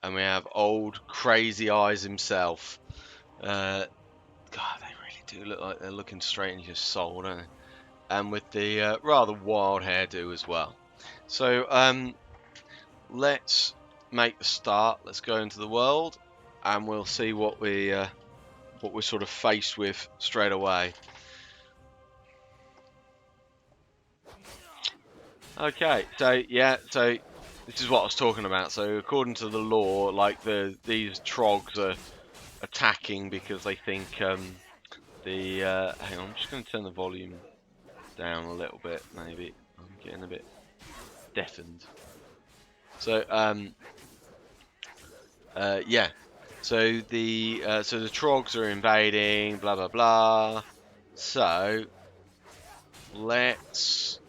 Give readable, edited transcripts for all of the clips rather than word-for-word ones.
and we have old Crazy Eyes himself. God, they really do look like they're looking straight into your soul, don't they? And with the rather wild hairdo as well. So let's make the start. Let's go into the world, and we'll see what we're sort of faced with straight away. Okay, so yeah, so this is what I was talking about. So according to the law, like these trogs are attacking because they think hang on, I'm just going to turn the volume down a little bit. Maybe I'm getting a bit deafened. So yeah. So the trogs are invading. Blah blah blah. So let's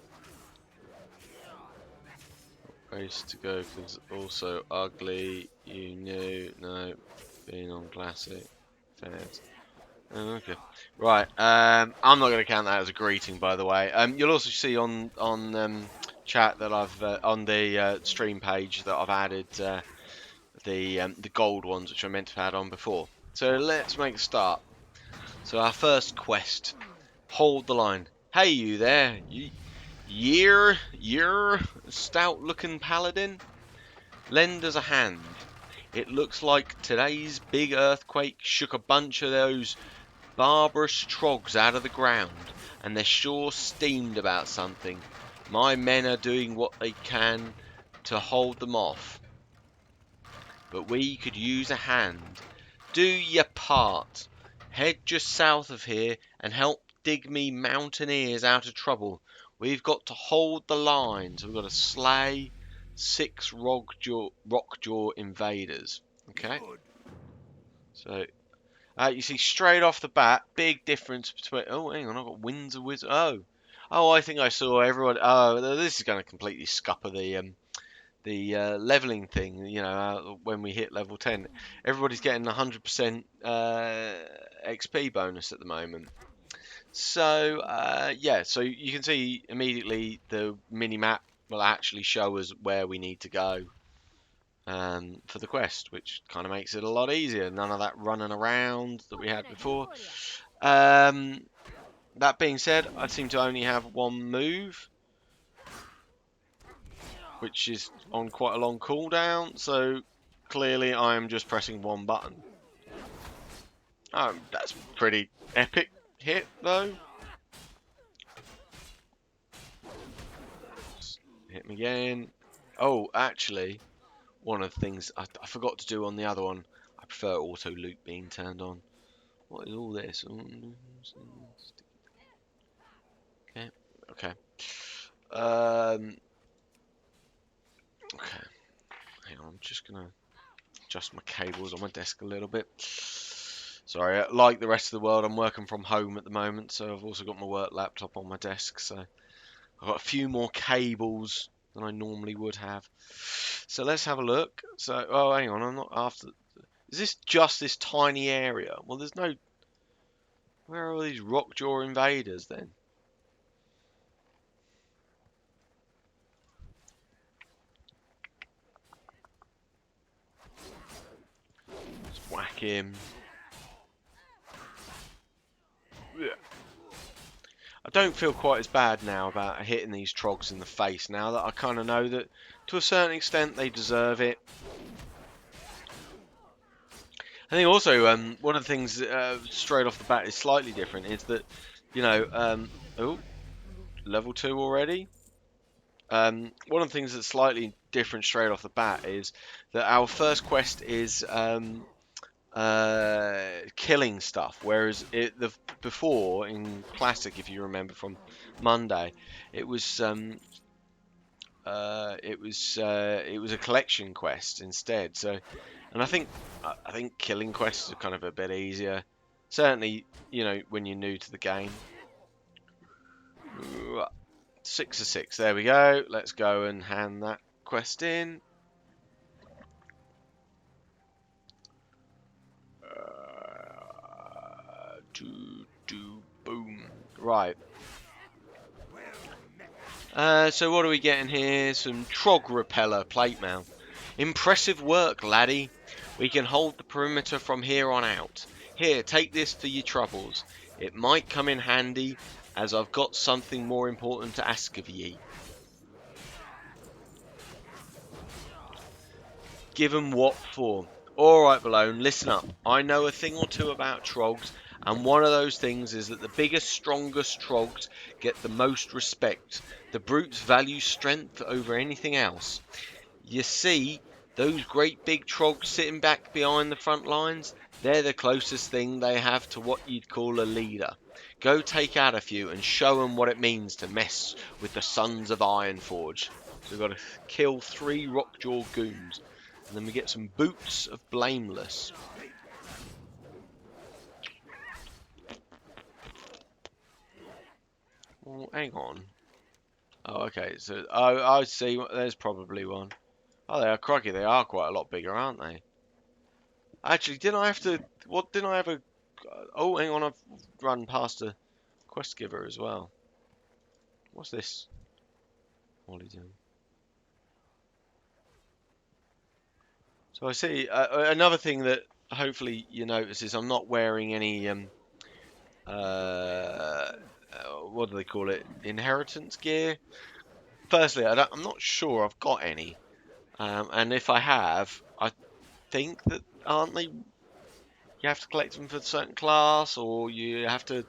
race to go because also ugly. You knew no being on classic fairs. Oh, okay, right. I'm not going to count that as a greeting, by the way. You'll also see on chat that I've on the stream page that I've added the gold ones, which I meant to have had on before. So let's make a start. So our first quest: hold the line. Hey, you there? You're stout-looking paladin. Lend us a hand. It looks like today's big earthquake shook a bunch of those barbarous trogs out of the ground, and they're sure steamed about something. My men are doing what they can to hold them off, but we could use a hand. Do your part. Head just south of here and help dig me mountaineers out of trouble. We've got to hold the lines. We've got to slay 6 rockjaw invaders. Okay. So you see straight off the bat, big difference between. Oh, hang on, I've got Winds of Wizard. Oh, I think I saw everyone. Oh, this is going to completely scupper the leveling thing. You know, when we hit level 10, everybody's getting 100% XP bonus at the moment. So yeah, so you can see immediately the mini map will actually show us where we need to go. For the quest, which kind of makes it a lot easier. None of that running around that we had before. That being said, I seem to only have one move, which is on quite a long cooldown, so clearly I am just pressing one button. That's pretty epic hit, though. Just hit me again. Oh, actually, one of the things I forgot to do on the other one, I prefer auto loot being turned on. What is all this? Okay. Okay. Okay. Hang on, I'm just gonna adjust my cables on my desk a little bit. Sorry, like the rest of the world, I'm working from home at the moment, so I've also got my work laptop on my desk, so I've got a few more cables than I normally would have. So let's have a look. So, oh, hang on, I'm not after. Is this just this tiny area? Well, there's no. Where are all these rockjaw invaders then? Let's whack him. I don't feel quite as bad now about hitting these trogs in the face now that I kind of know that to a certain extent they deserve it. I think also one of the things straight off the bat is slightly different is that, you know, oh, level 2 already. One of the things that's slightly different straight off the bat is that our first quest is killing stuff, whereas before in Classic, if you remember from Monday, it was a collection quest instead. So, and I think killing quests are kind of a bit easier. Certainly, you know, when you're new to the game. 6 of 6. There we go. Let's go and hand that quest in. Boom. Right. So what are we getting here? Some Trog Repeller plate mail. Impressive work, laddie. We can hold the perimeter from here on out. Here, take this for your troubles. It might come in handy, as I've got something more important to ask of ye. Give 'em what for? Alright, Belone, listen up. I know a thing or two about trogs, and one of those things is that the biggest, strongest trogs get the most respect. The brutes value strength over anything else. You see, those great big trogs sitting back behind the front lines, they're the closest thing they have to what you'd call a leader. Go take out a few and show 'em what it means to mess with the sons of Ironforge. So we've got to kill 3 Rockjaw goons. And then we get some boots of Blameless. Well, hang on. Oh, okay. So, I see. There's probably one. Oh, they are crikey. They are quite a lot bigger, aren't they? Actually, didn't I have to... What, didn't I have a... Oh, hang on. I've run past a quest giver as well. What's this? What are you doing? So I see... another thing that hopefully you notice is I'm not wearing any... what do they call it? Inheritance gear? Firstly, I'm not sure I've got any. And if I have, I think that... Aren't they... You have to collect them for a certain class, or you have to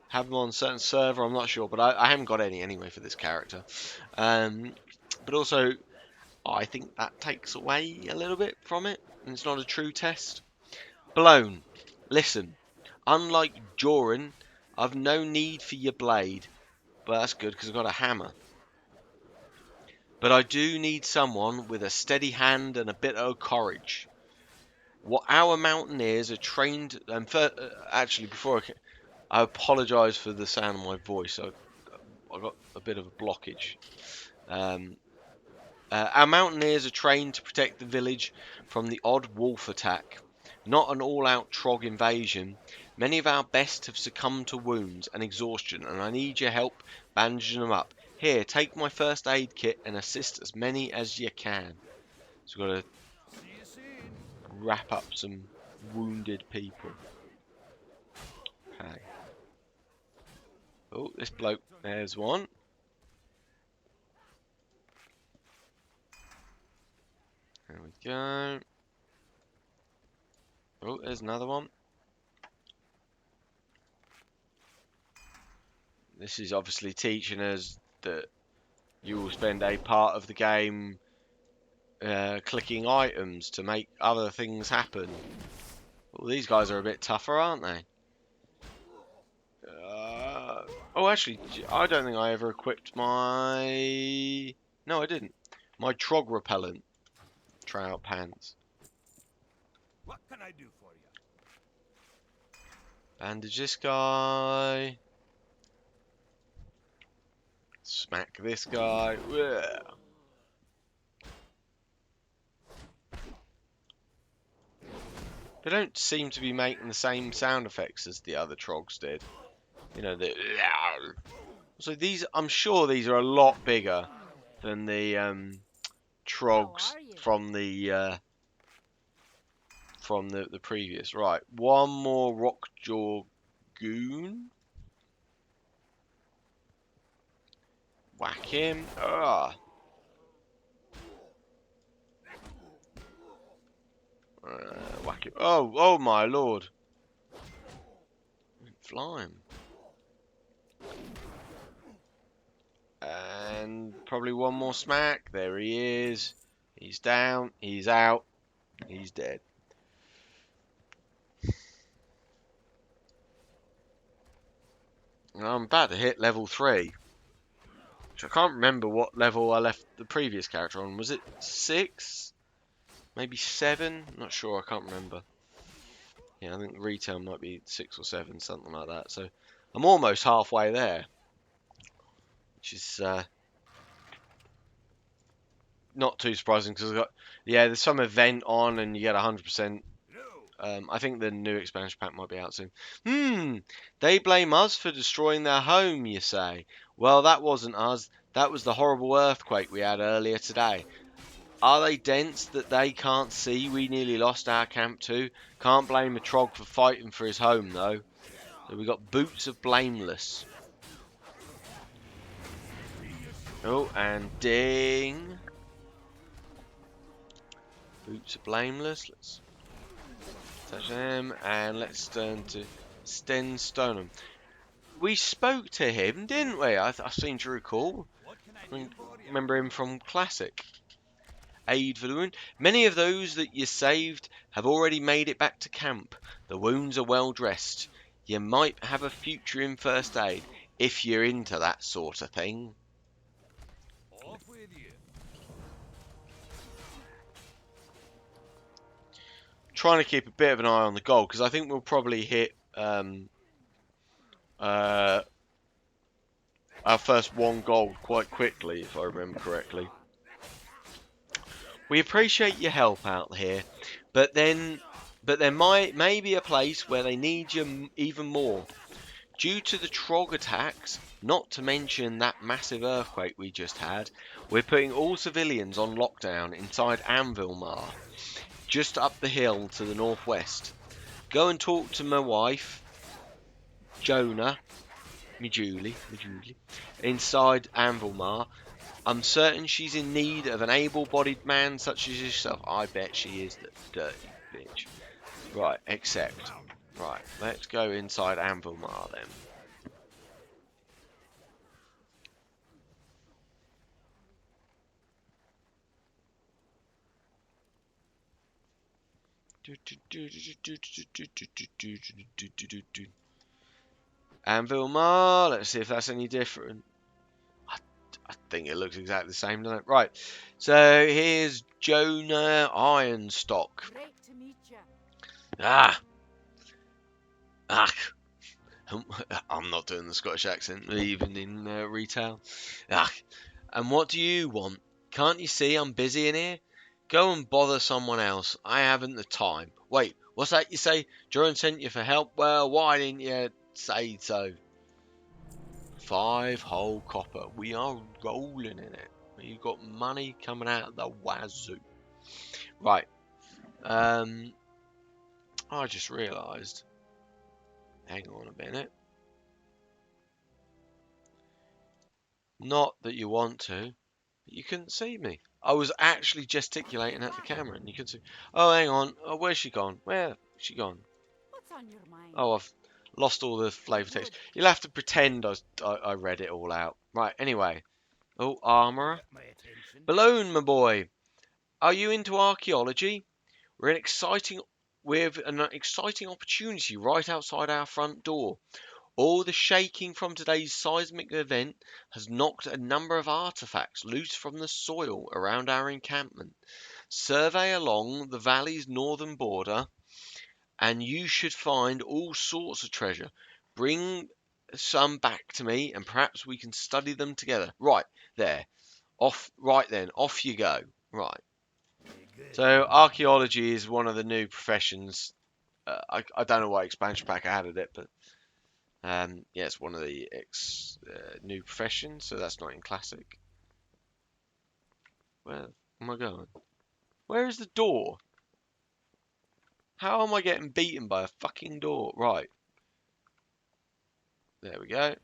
have them on a certain server. I'm not sure, but I haven't got any anyway for this character. But also, I think that takes away a little bit from it, and it's not a true test. Belone, listen. Unlike Joran, I've no need for your blade, but that's good because I've got a hammer. But I do need someone with a steady hand and a bit of courage. What our mountaineers are trained... And actually, before I apologise for the sound of my voice. I got a bit of a blockage. Our mountaineers are trained to protect the village from the odd wolf attack. Not an all-out trog invasion. Many of our best have succumbed to wounds and exhaustion, and I need your help bandaging them up. Here, take my first aid kit and assist as many as you can. So we've got to wrap up some wounded people. Okay. Oh, this bloke. There's one. There we go. Oh, there's another one. This is obviously teaching us that you will spend a part of the game clicking items to make other things happen. Well, these guys are a bit tougher, aren't they? Oh, actually, I don't think I ever equipped my... No, I didn't. My trog repellent. Try out pants. What can I do for you? Bandage this guy. Smack this guy. Yeah. They don't seem to be making the same sound effects as the other trogs did. You know, the... So these, I'm sure these are a lot bigger than the trogs from the previous. Right, one more Rockjaw goon. Whack him. Ugh. Whack him. Oh, oh my lord. Fly him. And probably one more smack. There he is. He's down. He's out. He's dead. And I'm about to hit level 3. Which I can't remember what level I left the previous character on. Was it 6? Maybe 7? Not sure. I can't remember. Yeah, I think retail might be 6 or 7, something like that. So I'm almost halfway there. Which is not too surprising because I've got... Yeah, there's some event on and you get 100%. I think the new expansion pack might be out soon. They blame us for destroying their home, you say? Well, that wasn't us. That was the horrible earthquake we had earlier today. Are they dense that they can't see? We nearly lost our camp too. Can't blame a trog for fighting for his home though. So we got Boots of Blameless. Oh, and ding. Boots of Blameless. Let's touch them, and let's turn to Sten Stoneham. We spoke to him, didn't we? I seem to recall. What can I I do for you? remember him from Classic. Aid for the wound. Many of those that you saved have already made it back to camp. The wounds are well dressed. You might have a future in first aid if you're into that sort of thing. Off with you. Trying to keep a bit of an eye on the goal because I think we'll probably hit our first 1 goal quite quickly, if I remember correctly. We appreciate your help out here, but there may be a place where they need you even more. Due to the Trog attacks, not to mention that massive earthquake we just had, we're putting all civilians on lockdown inside Anvilmar, just up the hill to the northwest. Go and talk to my wife, Jonah, me Julie, inside Anvilmar. I'm certain she's in need of an able-bodied man such as yourself. I bet she is, the dirty bitch. Right, accept. Right, let's go inside Anvilmar then. Anvilmar, let's see if that's any different. I think it looks exactly the same, doesn't it? Right, so here's Jonah Ironstock. Great to meet you. Ah, I'm not doing the Scottish accent, even in retail. And what do you want? Can't you see I'm busy in here? Go and bother someone else. I haven't the time. Wait, what's that you say? Joran sent you for help? Well, why didn't you say so? 5 whole copper. We are rolling in it. We've got money coming out of the wazoo. Right. I just realised. Hang on a minute. Not that you want to, but you couldn't see me. I was actually gesticulating at the camera and you could see. Oh, hang on. Oh, where's she gone? Where's she gone? What's on your mind? Oh, I've lost all the flavour text. You'll have to pretend I read it all out. Right, anyway. Oh, armourer. Got my attention. Belone, my boy. Are you into archaeology? We're an exciting opportunity right outside our front door. All the shaking from today's seismic event has knocked a number of artifacts loose from the soil around our encampment. Survey along the valley's northern border, and you should find all sorts of treasure. Bring some back to me, and perhaps we can study them together. Right, there. Right then, off you go. Right. So, archaeology is one of the new professions. I don't know what expansion pack I added it, but yeah, it's one of the new professions, so that's not in Classic. Where am I going? Where is the door? How am I getting beaten by a fucking door? Right. There we go.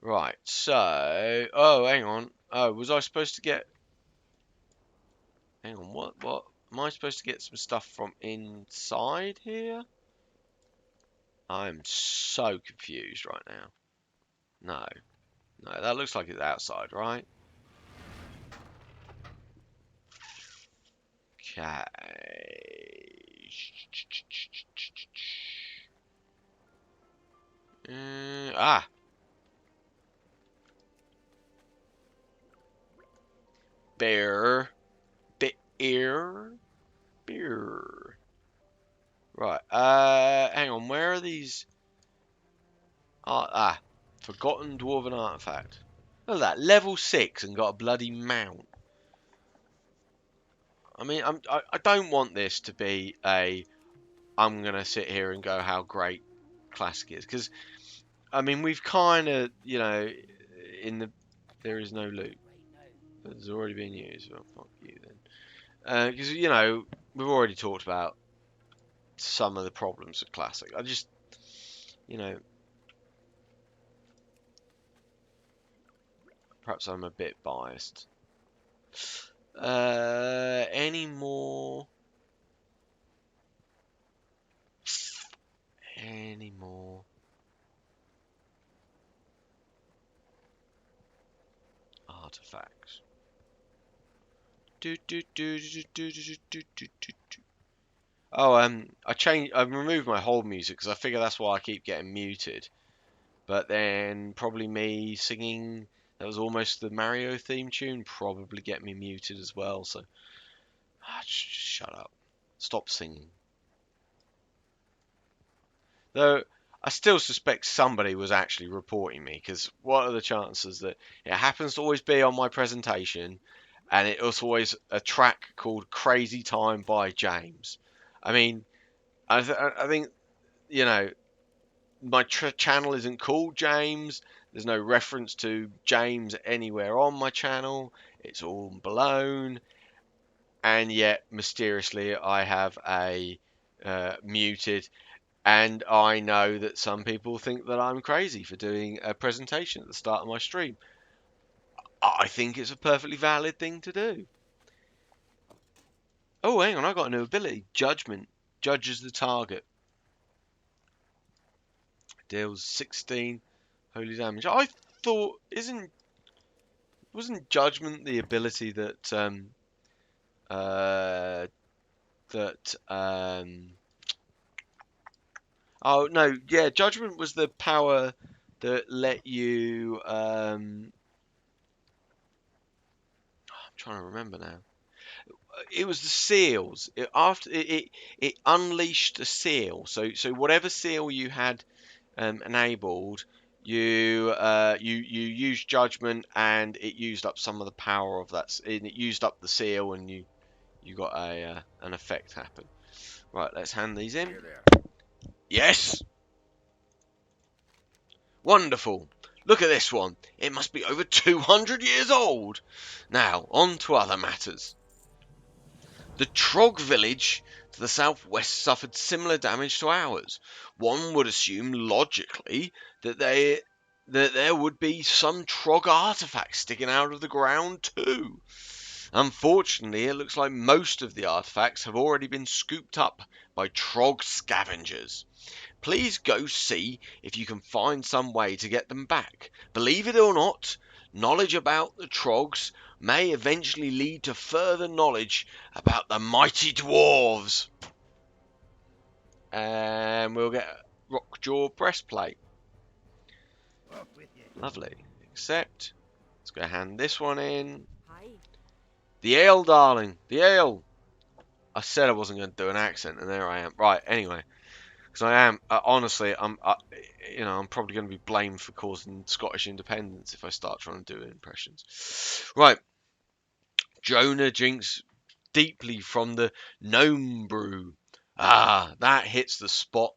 Right, so... Oh, hang on. Oh, was I supposed to get... Hang on, what? Am I supposed to get some stuff from inside here? I'm so confused right now. No. No, that looks like it's outside, right? Okay. Ah! Bear. Beer. Right. Hang on. Where are these? Forgotten dwarven artifact. Look at that. Level 6 and got a bloody mount. I mean, I don't want this to be I'm going to sit here and go how great Classic is. Because, I mean, we've kind of, in the There is no loot. It's already been used. Well, fuck you then. Because, you know, we've already talked about some of the problems with Classic. I just, you know, perhaps I'm a bit biased. Any more? Any more? Artifacts. Oh, I've removed my hold music because I figure that's why I keep getting muted. But then probably me singing that was almost the Mario theme tune probably get me muted as well. So shut up, stop singing. Though I still suspect somebody was actually reporting me because what are the chances that it happens to always be on my presentation, and it was always a track called "Crazy Time" by James. I mean, I think you know. My channel isn't called James. There's no reference to James anywhere on my channel. It's all Belone, and yet mysteriously I have a muted. And I know that some people think that I'm crazy for doing a presentation at the start of my stream. I think it's a perfectly valid thing to do. Oh, hang on, I got a new ability. Judgment. Judges the target. Deals 16 holy damage. I thought, wasn't Judgment the ability that uh, that oh no, yeah, Judgment was the power that let you I'm trying to remember now. It was the seals. It unleashed a seal. So whatever seal you had enabled, you used Judgment, and it used up some of the power of that. It used up the seal, and you got a an effect happen. Right, let's hand these in. Yes, wonderful. Look at this one. It must be over 200 years old. Now, on to other matters. The Trog village to the southwest suffered similar damage to ours. One would assume logically that there would be some Trog artifacts sticking out of the ground too. Unfortunately, it looks like most of the artifacts have already been scooped up by Trog scavengers. Please go see if you can find some way to get them back. Believe it or not, knowledge about the Trogs may eventually lead to further knowledge about the mighty dwarves. And we'll get a Rockjaw breastplate. Lovely. Accept. Let's go hand this one in. Hi. The ale, darling. The ale. I said I wasn't going to do an accent, and there I am. Right, anyway. Because I am, honestly, I'm probably going to be blamed for causing Scottish independence if I start trying to do impressions. Right. Jonah drinks deeply from the gnome brew. Ah, that hits the spot.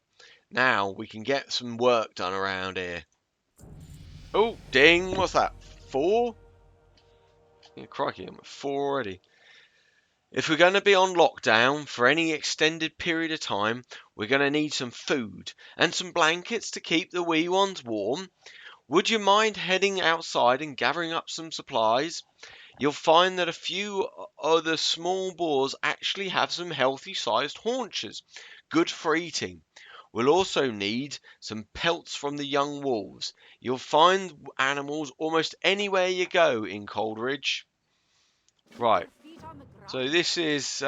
Now we can get some work done around here. Oh, ding, what's that? 4? Yeah, crikey, I'm at 4 already. If we're going to be on lockdown for any extended period of time, we're going to need some food and some blankets to keep the wee ones warm. Would you mind heading outside and gathering up some supplies? You'll find that a few of the small boars actually have some healthy sized haunches, good for eating. We'll also need some pelts from the young wolves. You'll find animals almost anywhere you go in Coldridge. Right. Your feet on the So ground. this is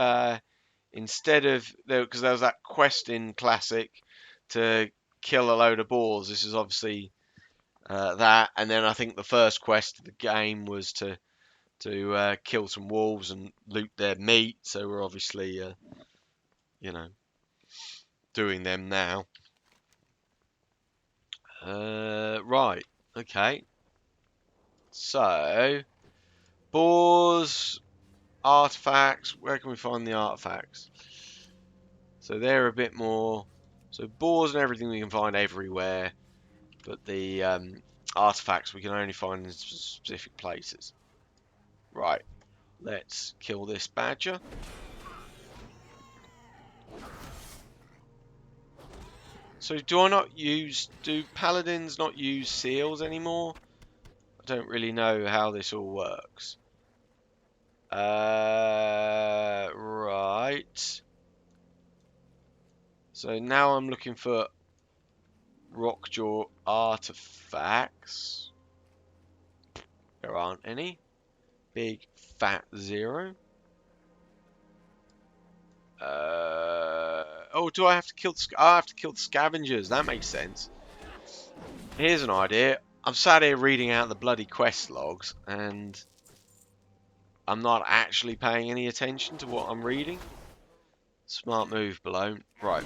instead of because there was that quest in Classic to kill a load of boars. This is obviously that, and then I think the first quest of the game was to kill some wolves and loot their meat. So we're obviously doing them now. Right. Okay. So boars, artifacts. Where can we find the artifacts? So they're a bit more. So boars and everything we can find everywhere, but the artifacts we can only find in specific places. Right, let's kill this badger. So do paladins not use seals anymore? I don't really know how this all works. Right. So now I'm looking for Rockjaw artifacts. There aren't any. Big fat zero. Oh, do I have to kill the I have to kill the scavengers. That makes sense. Here's an idea. I'm sat here reading out the bloody quest logs, and I'm not actually paying any attention to what I'm reading. Smart move, Belone. Right.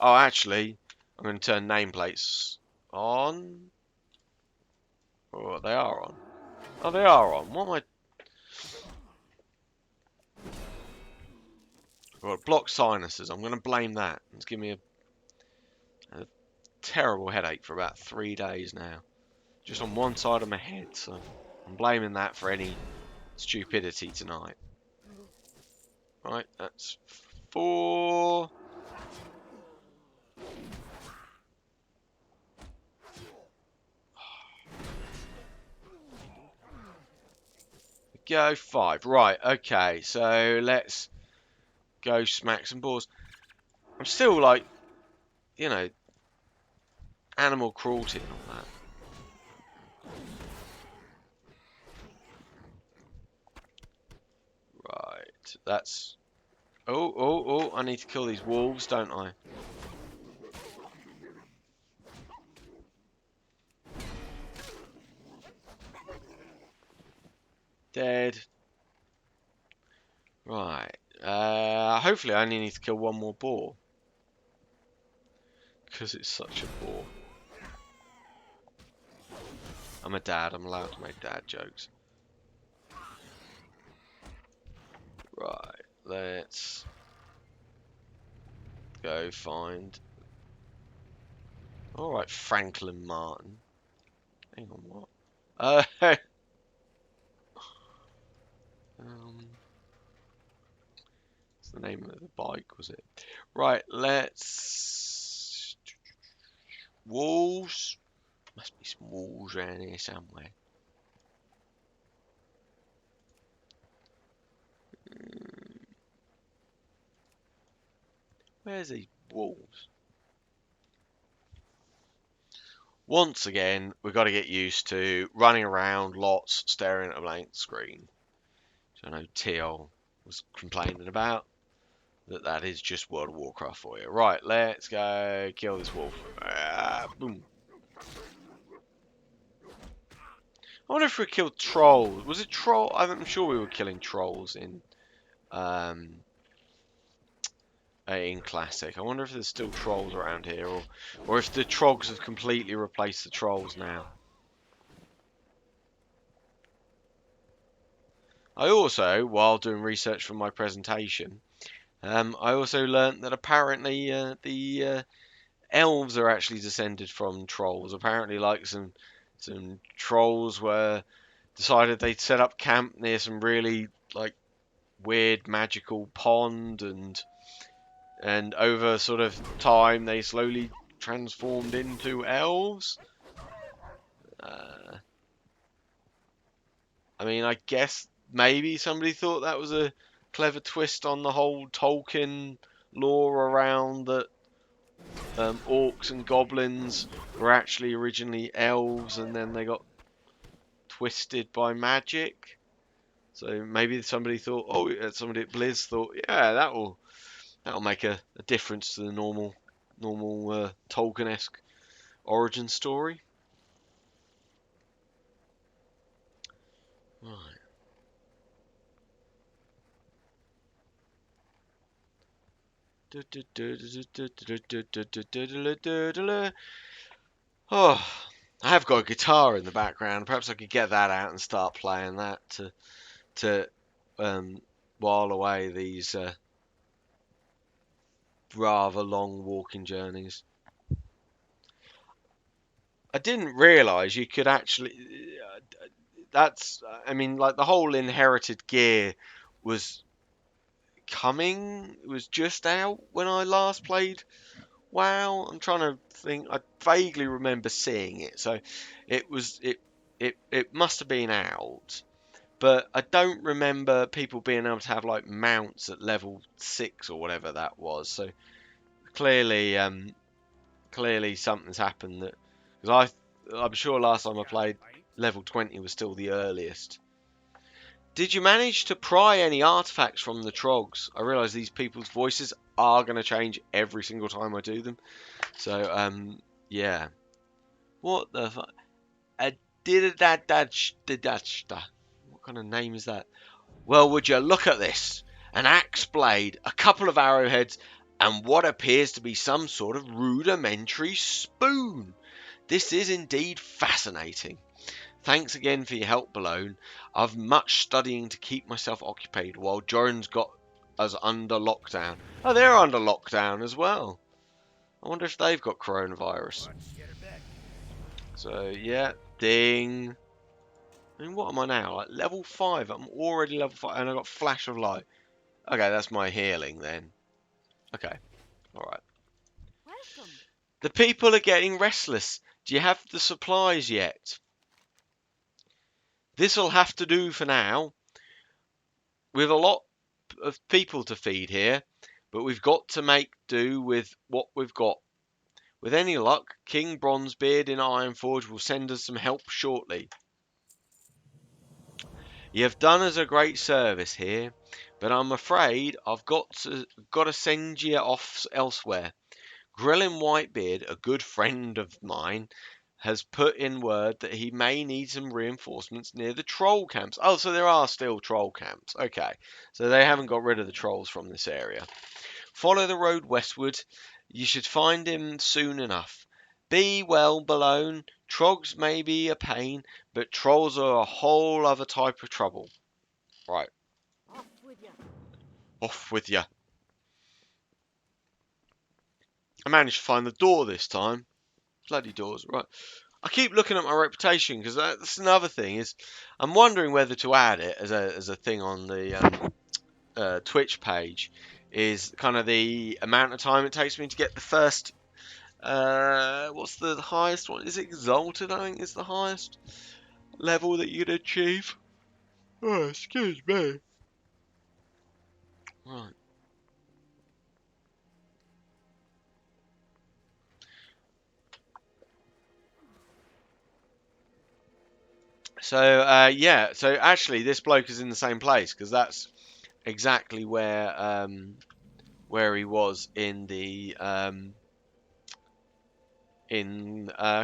Oh, actually, I'm going to turn nameplates on. Oh, they are on. Oh, they are on. What am I... Right, block sinuses. I'm going to blame that. It's giving me a terrible headache for about 3 days now. Just on one side of my head, so I'm blaming that for any stupidity tonight. Right, that's 4. Go 5. Right, okay, so let's go smack some balls. I'm still like, you know, animal cruelty and all that. Right, that's... Oh, I need to kill these wolves, don't I? Dead. Right. Hopefully I only need to kill one more boar. Because it's such a bore. I'm a dad, I'm allowed to make dad jokes. Right, let's go find... Alright, Franklin Martin. Hang on, what? What's the name of the bike, was it? Right, let's... Wolves? Must be some wolves around here somewhere. Where's these wolves? Once again, we've got to get used to running around lots, staring at a blank screen. So I know TL was complaining about that is just World of Warcraft for you. Right, let's go kill this wolf. Boom. I wonder if we killed trolls. Was it troll? I'm sure we were killing trolls in Classic. I wonder if there's still trolls around here, or if the trogs have completely replaced the trolls now. I also, while doing research for my presentation, I also learnt that apparently the elves are actually descended from trolls. Apparently, like some trolls were decided they'd set up camp near some really like weird magical pond, and over sort of time they slowly transformed into elves. I mean, I guess maybe somebody thought that was a clever twist on the whole Tolkien lore around that orcs and goblins were actually originally elves and then they got twisted by magic. So maybe somebody thought, somebody at Blizz thought, yeah, that'll make a difference to the normal Tolkien-esque origin story. Right. Oh, I have got a guitar in the background. Perhaps I could get that out and start playing that to while away these rather long walking journeys. I didn't realise you could actually. I mean, like the whole inherited gear was coming. It was just out when I last played WoW. I'm trying to think. I vaguely remember seeing it, so it must have been out. But I don't remember people being able to have like mounts at level 6 or whatever that was. So clearly, clearly something's happened that because I'm sure last time I played level 20 was still the earliest. Did you manage to pry any artifacts from the trogs? I realise these people's voices are going to change every single time I do them. So yeah. What the fuck? What kind of name is that? Well, would you look at this? An axe blade, a couple of arrowheads, and what appears to be some sort of rudimentary spoon. This is indeed fascinating. Thanks again for your help, Belone. I've much studying to keep myself occupied while Joran's got us under lockdown. Oh, they're under lockdown as well. I wonder if they've got coronavirus. Let's get her back. So, yeah, ding. I mean, what am I now? Like level 5. I'm already level 5 and I got flash of light. Okay, that's my healing then. Okay, alright. Welcome. The people are getting restless. Do you have the supplies yet? This'll have to do for now. We've a lot of people to feed here, but we've got to make do with what we've got. With any luck, King Bronzebeard in Ironforge will send us some help shortly. You have done us a great service here, but I'm afraid I've got to send you off elsewhere. Grillin Whitebeard, a good friend of mine, has put in word that he may need some reinforcements near the troll camps. Oh, so there are still troll camps. Okay, so they haven't got rid of the trolls from this area. Follow the road westward. You should find him soon enough. Be well, Belone. Trogs may be a pain, but trolls are a whole other type of trouble. Right, Off with you. off with ya. I managed to find the door this time. Bloody doors, right. I keep looking at my reputation because that's another thing is I'm wondering whether to add it as a thing on the Twitch page is kind of the amount of time it takes me to get the first what's the highest one? Is it Exalted? I think is the highest level that you could achieve. Oh, excuse me. Right. So yeah, so actually this bloke is in the same place because that's exactly where he was in the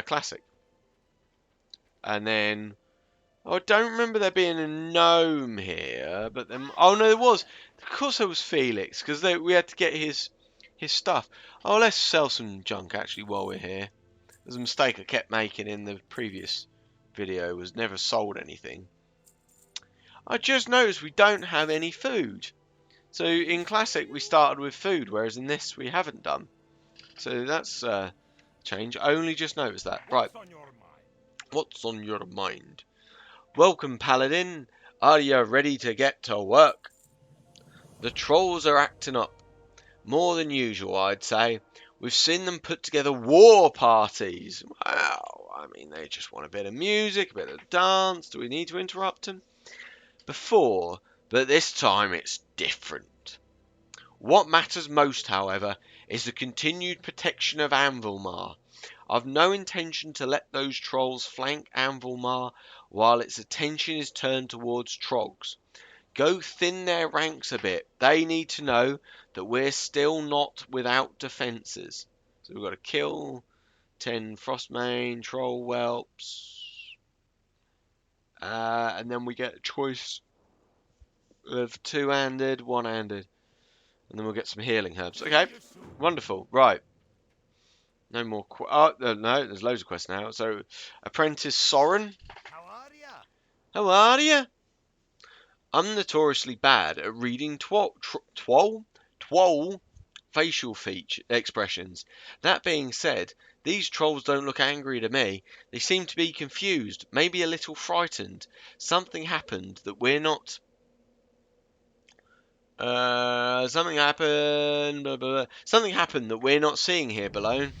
Classic. And then I don't remember there being a gnome here, but then oh no, there was. Of course, there was Felix because we had to get his stuff. Oh, let's sell some junk actually while we're here. There's a mistake I kept making in the previous video was never sold anything. I just noticed we don't have any food. So in Classic we started with food, whereas in this we haven't done. So that's change. I only just noticed that. Right. What's on your mind? What's on your mind? Welcome, Paladin. Are you ready to get to work? The trolls are acting up. More than usual, I'd say. We've seen them put together war parties. Well, I mean, they just want a bit of music, a bit of dance. Do we need to interrupt them? Before, but this time it's different. What matters most, however, is the continued protection of Anvilmar. I've no intention to let those trolls flank Anvilmar while its attention is turned towards Trogs. Go thin their ranks a bit. They need to know that we're still not without defences. So we've got to kill 10 Frostmane, Troll Whelps. And then we get a choice of two-handed, one-handed. And then we'll get some healing herbs. Okay, See you soon. wonderful. Right. No more oh, no, there's loads of quests now. So, Apprentice Soren. How are ya? How are you? I'm notoriously bad at reading twoll. facial feature expressions. That being said, these trolls don't look angry to me. They seem to be confused, maybe a little frightened. Something happened that we're not. Something happened. Blah, blah, blah. Something happened that we're not seeing here, Belone.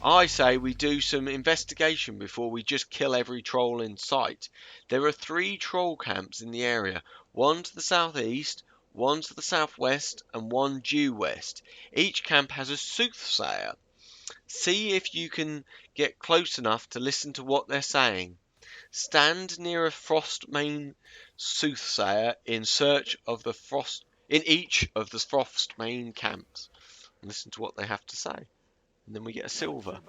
I say we do some investigation before we just kill every troll in sight. There are 3 troll camps in the area. One to the southeast, one to the southwest, and one due west. Each camp has a soothsayer. See if you can get close enough to listen to what they're saying. Stand near a Frostmane soothsayer in search of the frost in each of the Frostmane camps. And listen to what they have to say. And then we get a silver.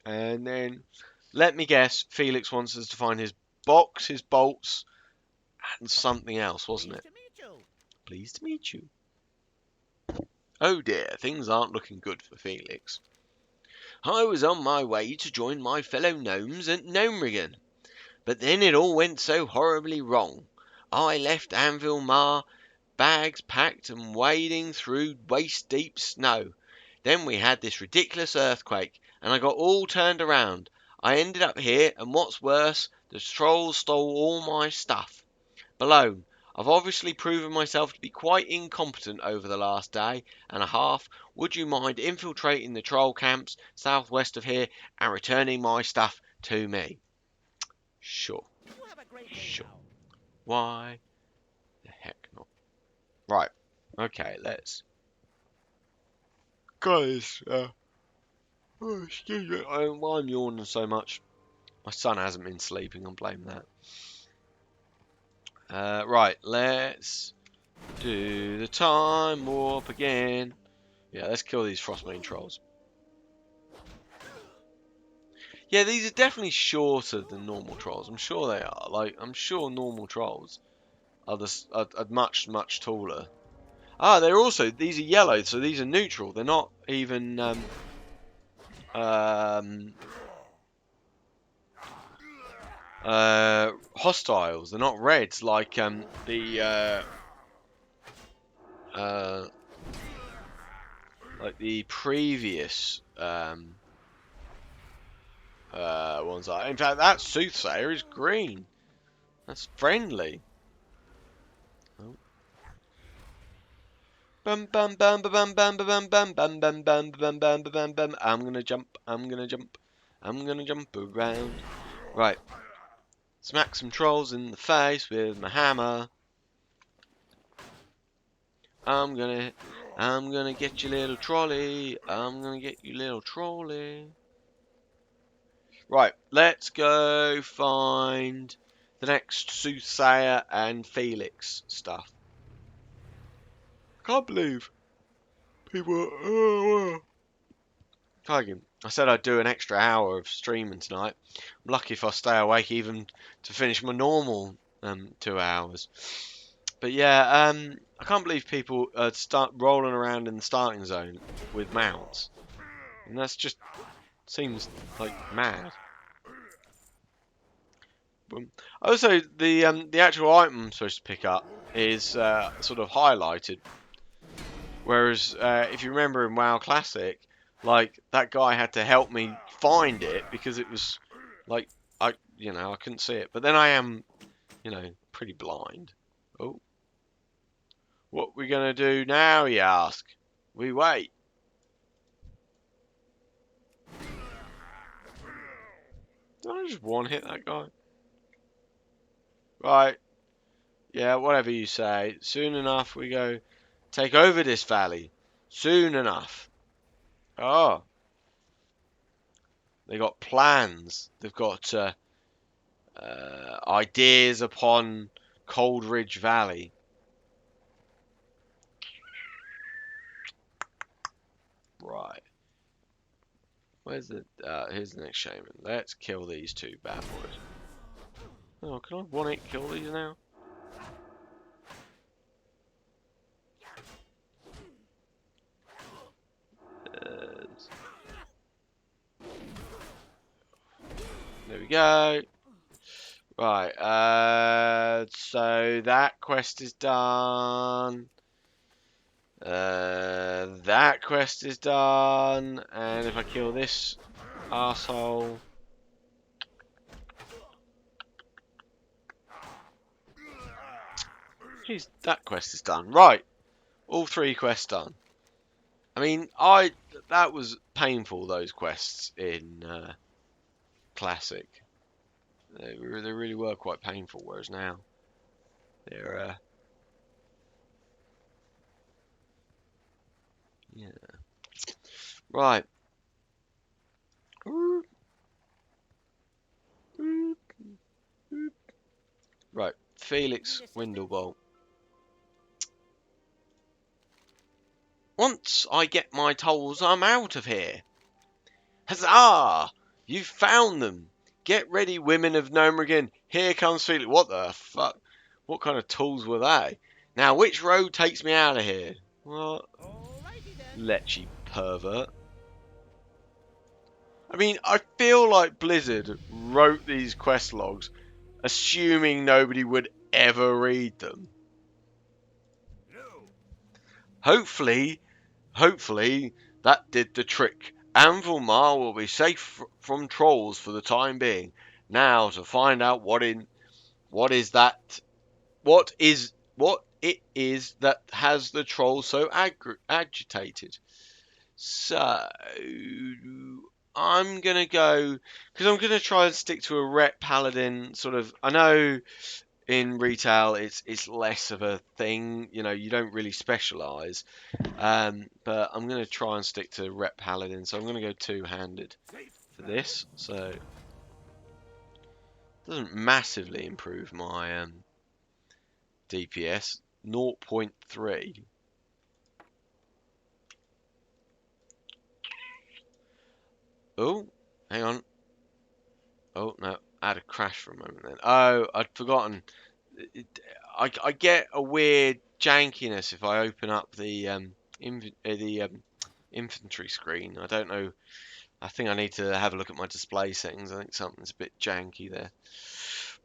And then, let me guess, Felix wants us to find his box, his bolts, and something else, wasn't it? Pleased to meet you. Oh dear, things aren't looking good for Felix. I was on my way to join my fellow gnomes at Gnomrigan, but then it all went so horribly wrong. I left Anvil Mar, bags packed and wading through waist-deep snow. Then we had this ridiculous earthquake, and I got all turned around. I ended up here, and what's worse, the trolls stole all my stuff. Belone, I've obviously proven myself to be quite incompetent over the last day and a half. Would you mind infiltrating the troll camps southwest of here and returning my stuff to me? Sure. Sure. Why the heck not? Right. Okay, let's. Guys, oh, excuse me, why I'm yawning so much. My son hasn't been sleeping, I'm blaming that. Right, let's do the time warp again. Yeah, let's kill these Frostmane trolls. Yeah, these are definitely shorter than normal trolls. I'm sure they are. Like, I'm sure normal trolls are much, much taller. Ah, they're also, these are yellow, so these are neutral. They're not even, hostiles. They're not reds like, like the previous, ones are. In fact, that soothsayer is green. That's friendly. Oh. Bum bum bum bum bum bum bum bum bum bum bum bum bum bum. I'm gonna jump. I'm gonna jump. I'm gonna jump around. Right. Smack some trolls in the face with my hammer. I'm gonna get you, little trolley. I'm gonna get you, little trolley. Right, let's go find the next soothsayer and Felix stuff. Can't believe people. I said I'd do an extra hour of streaming tonight. I'm lucky if I stay awake even to finish my normal 2 hours. But yeah, I can't believe people start rolling around in the starting zone with mounts, and that's just seems like mad. Also, the actual item I'm supposed to pick up is sort of highlighted, whereas if you remember in WoW Classic, like that guy had to help me find it because it was like I couldn't see it. But then I am, pretty blind. Oh, what we gonna do now? You ask. We wait. Did I just one hit that guy? Right. Yeah, whatever you say. Soon enough we go take over this valley. Soon enough. Oh. They got plans. They've got ideas upon Cold Ridge Valley. Right. Where's the... here's the next shaman. Let's kill these 2 bad boys. Oh, can I 1-hit kill these now? There we go. Right, so that quest is done. That quest is done, and if I kill this asshole, jeez, that quest is done. Right, all 3 quests done. I mean, that was painful. Those quests in Classic, they really were quite painful. Whereas now they're yeah. Right. Right, Felix Need assistance? Windelbolt. Once I get my tolls, I'm out of here. Huzzah! You've found them. Get ready, women of Gnomergan. Here comes Felix. What the fuck? What kind of tools were they? Now, which road takes me out of here? What? Alrighty then. Lechy pervert. I mean, I feel like Blizzard wrote these quest logs assuming nobody would ever read them. No. Hopefully that did the trick. Anvilmar will be safe from trolls for the time being. Now to find out what it is that has the trolls so agitated. So I'm gonna go because I'm gonna try and stick to a rep paladin sort of. I know in retail it's less of a thing. You know, you don't really specialize. But I'm going to try and stick to rep paladin, so I'm going to go 2-handed Safe. for this. So it doesn't massively improve my DPS. 0.3. Oh, hang on. Oh no, I had a crash for a moment then. Oh, I'd forgotten. I get a weird jankiness if I open up the infantry screen. I don't know. I think I need to have a look at my display settings. I think something's a bit janky there.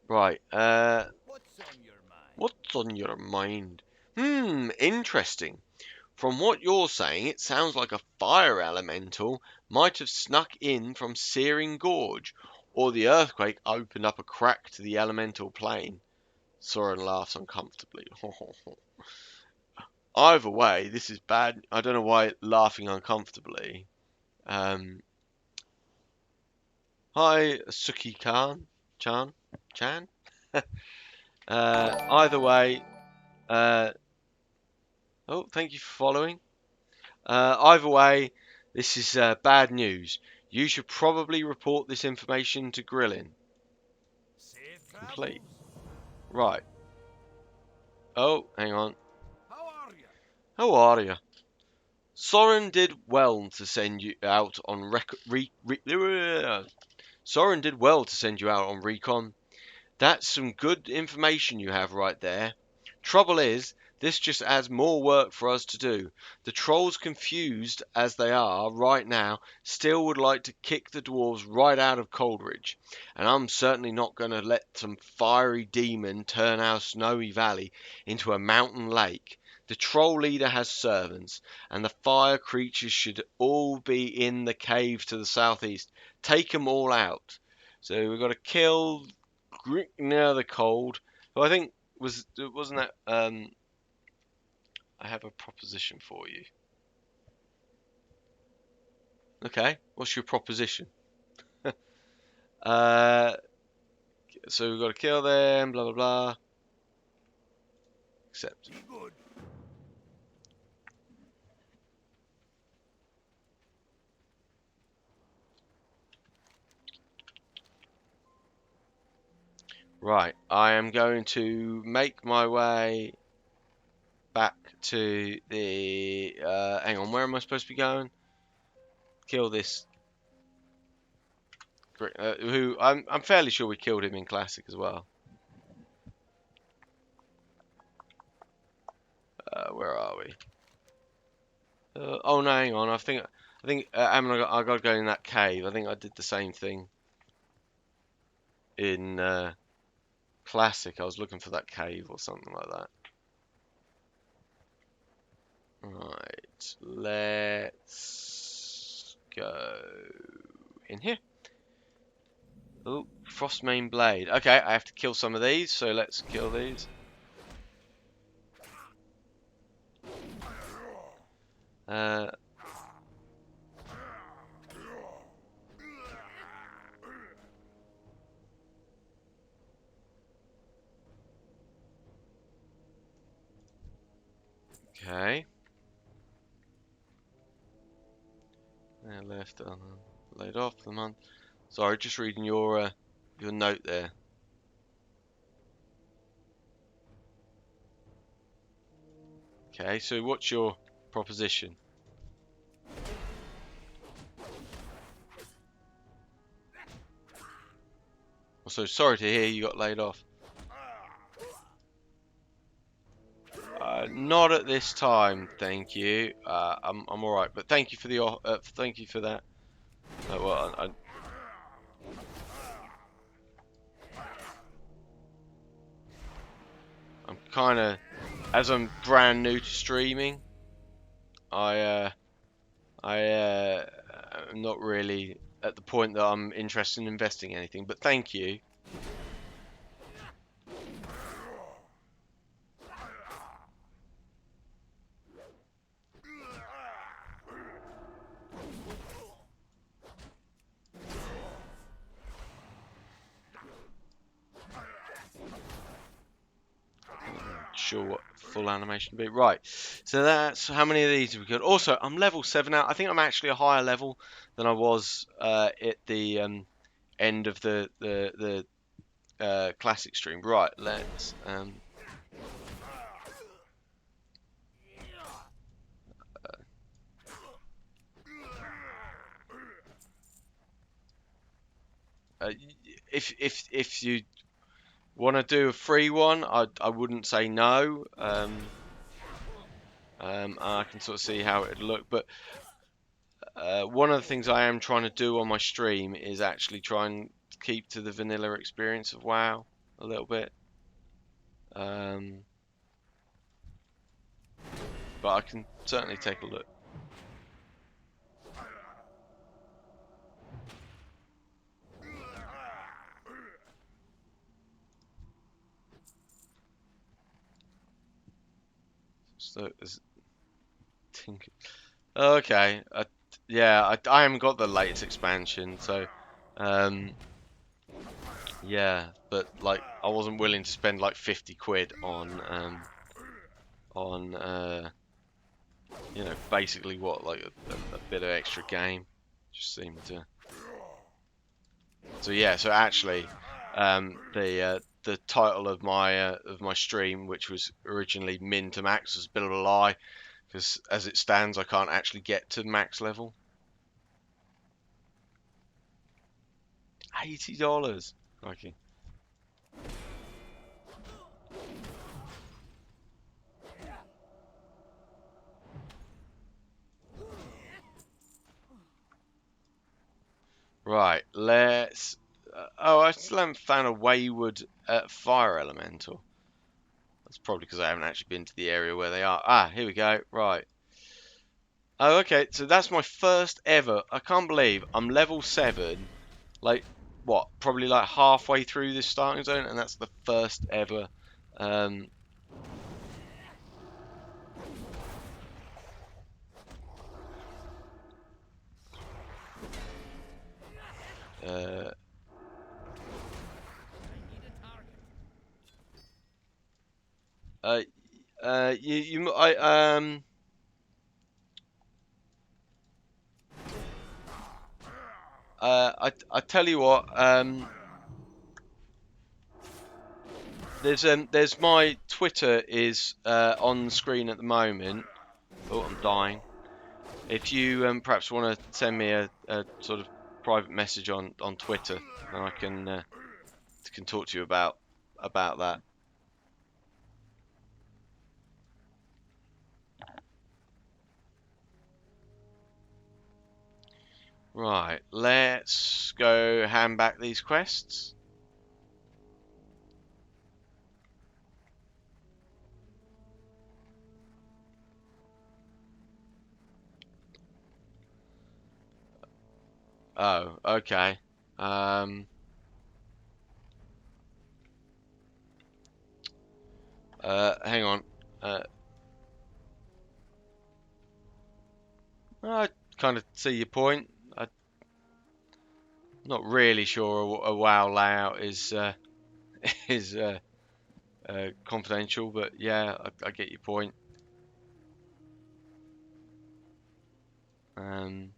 Right, What's on your mind? what's on your mind? Interesting. From what you're saying, it sounds like a fire elemental might have snuck in from Searing Gorge, or the earthquake opened up a crack to the elemental plane. Soren laughs uncomfortably. Either way, this is bad. I don't know why laughing uncomfortably. Um, Hi, Suki Chan? Either way, uh, oh, thank you for following. Either way, this is bad news. You should probably report this information to Grillin. Safe travels. Complete. Right. Oh, hang on. How are you? How are you? Soren did well to send you out on Soren did well to send you out on recon. That's some good information you have right there. Trouble is, this just adds more work for us to do. The trolls, confused as they are right now, still would like to kick the dwarves right out of Coldridge, and I'm certainly not going to let some fiery demon turn our snowy valley into a mountain lake. The troll leader has servants, and the fire creatures should all be in the cave to the southeast. Take 'em all out. So we've got to kill Now the Cold, who I think wasn't that I have a proposition for you. Okay, what's your proposition? uh, so we've got to kill them, blah blah blah. Accept. Be good. Right, I am going to make my way back to the. Hang on, where am I supposed to be going? Kill this. Who I'm fairly sure we killed him in Classic as well. Where are we? Oh no, hang on. I got to go in that cave. I think I did the same thing in Classic. I was looking for that cave or something like that. Right, let's go in here. Oh, Frostmane Blade. Okay, I have to kill some of these, so let's kill these. Uh, okay. And left laid off the month. Sorry, just reading your note there. Okay, so what's your proposition? So sorry to hear you got laid off. Not at this time, thank you. I'm all right, but thank you for the thank you for that. Well, I'm kind of, as I'm brand new to streaming, I'm not really at the point that I'm interested in investing anything. But thank you. Sure what full animation be. Right, so that's how many of these have we got. Also, I'm level 7 now. I think I'm actually a higher level than I was at the end of the classic stream. Right, let's uh, if you want to do a free one, I wouldn't say no. I can sort of see how it'd look, but one of the things I am trying to do on my stream is actually try and keep to the vanilla experience of WoW a little bit. But I can certainly take a look. So, okay, yeah, I haven't got the latest expansion, so yeah, but like I wasn't willing to spend like 50 quid on you know, basically what, like a bit of extra game. Just seemed to. So yeah, so actually, the title of my stream, which was originally min to max, was a bit of a lie, because as it stands, I can't actually get to max level. $80. Okay. Right, let's. Oh, I still haven't found a wayward fire elemental. That's probably because I haven't actually been to the area where they are. Ah, here we go. Right. Oh, okay. So that's my first ever. I can't believe I'm level 7. Like, what? Probably like halfway through this starting zone, and that's the first ever. Um, uh, I tell you what. There's my Twitter is on the screen at the moment. Oh, I'm dying. If you perhaps want to send me a sort of private message on Twitter, then I can talk to you about that. Right, let's go hand back these quests. Oh, okay. Hang on. I kind of see your point. I'm not really sure a WoW layout is is confidential, but yeah, I get your point. Um,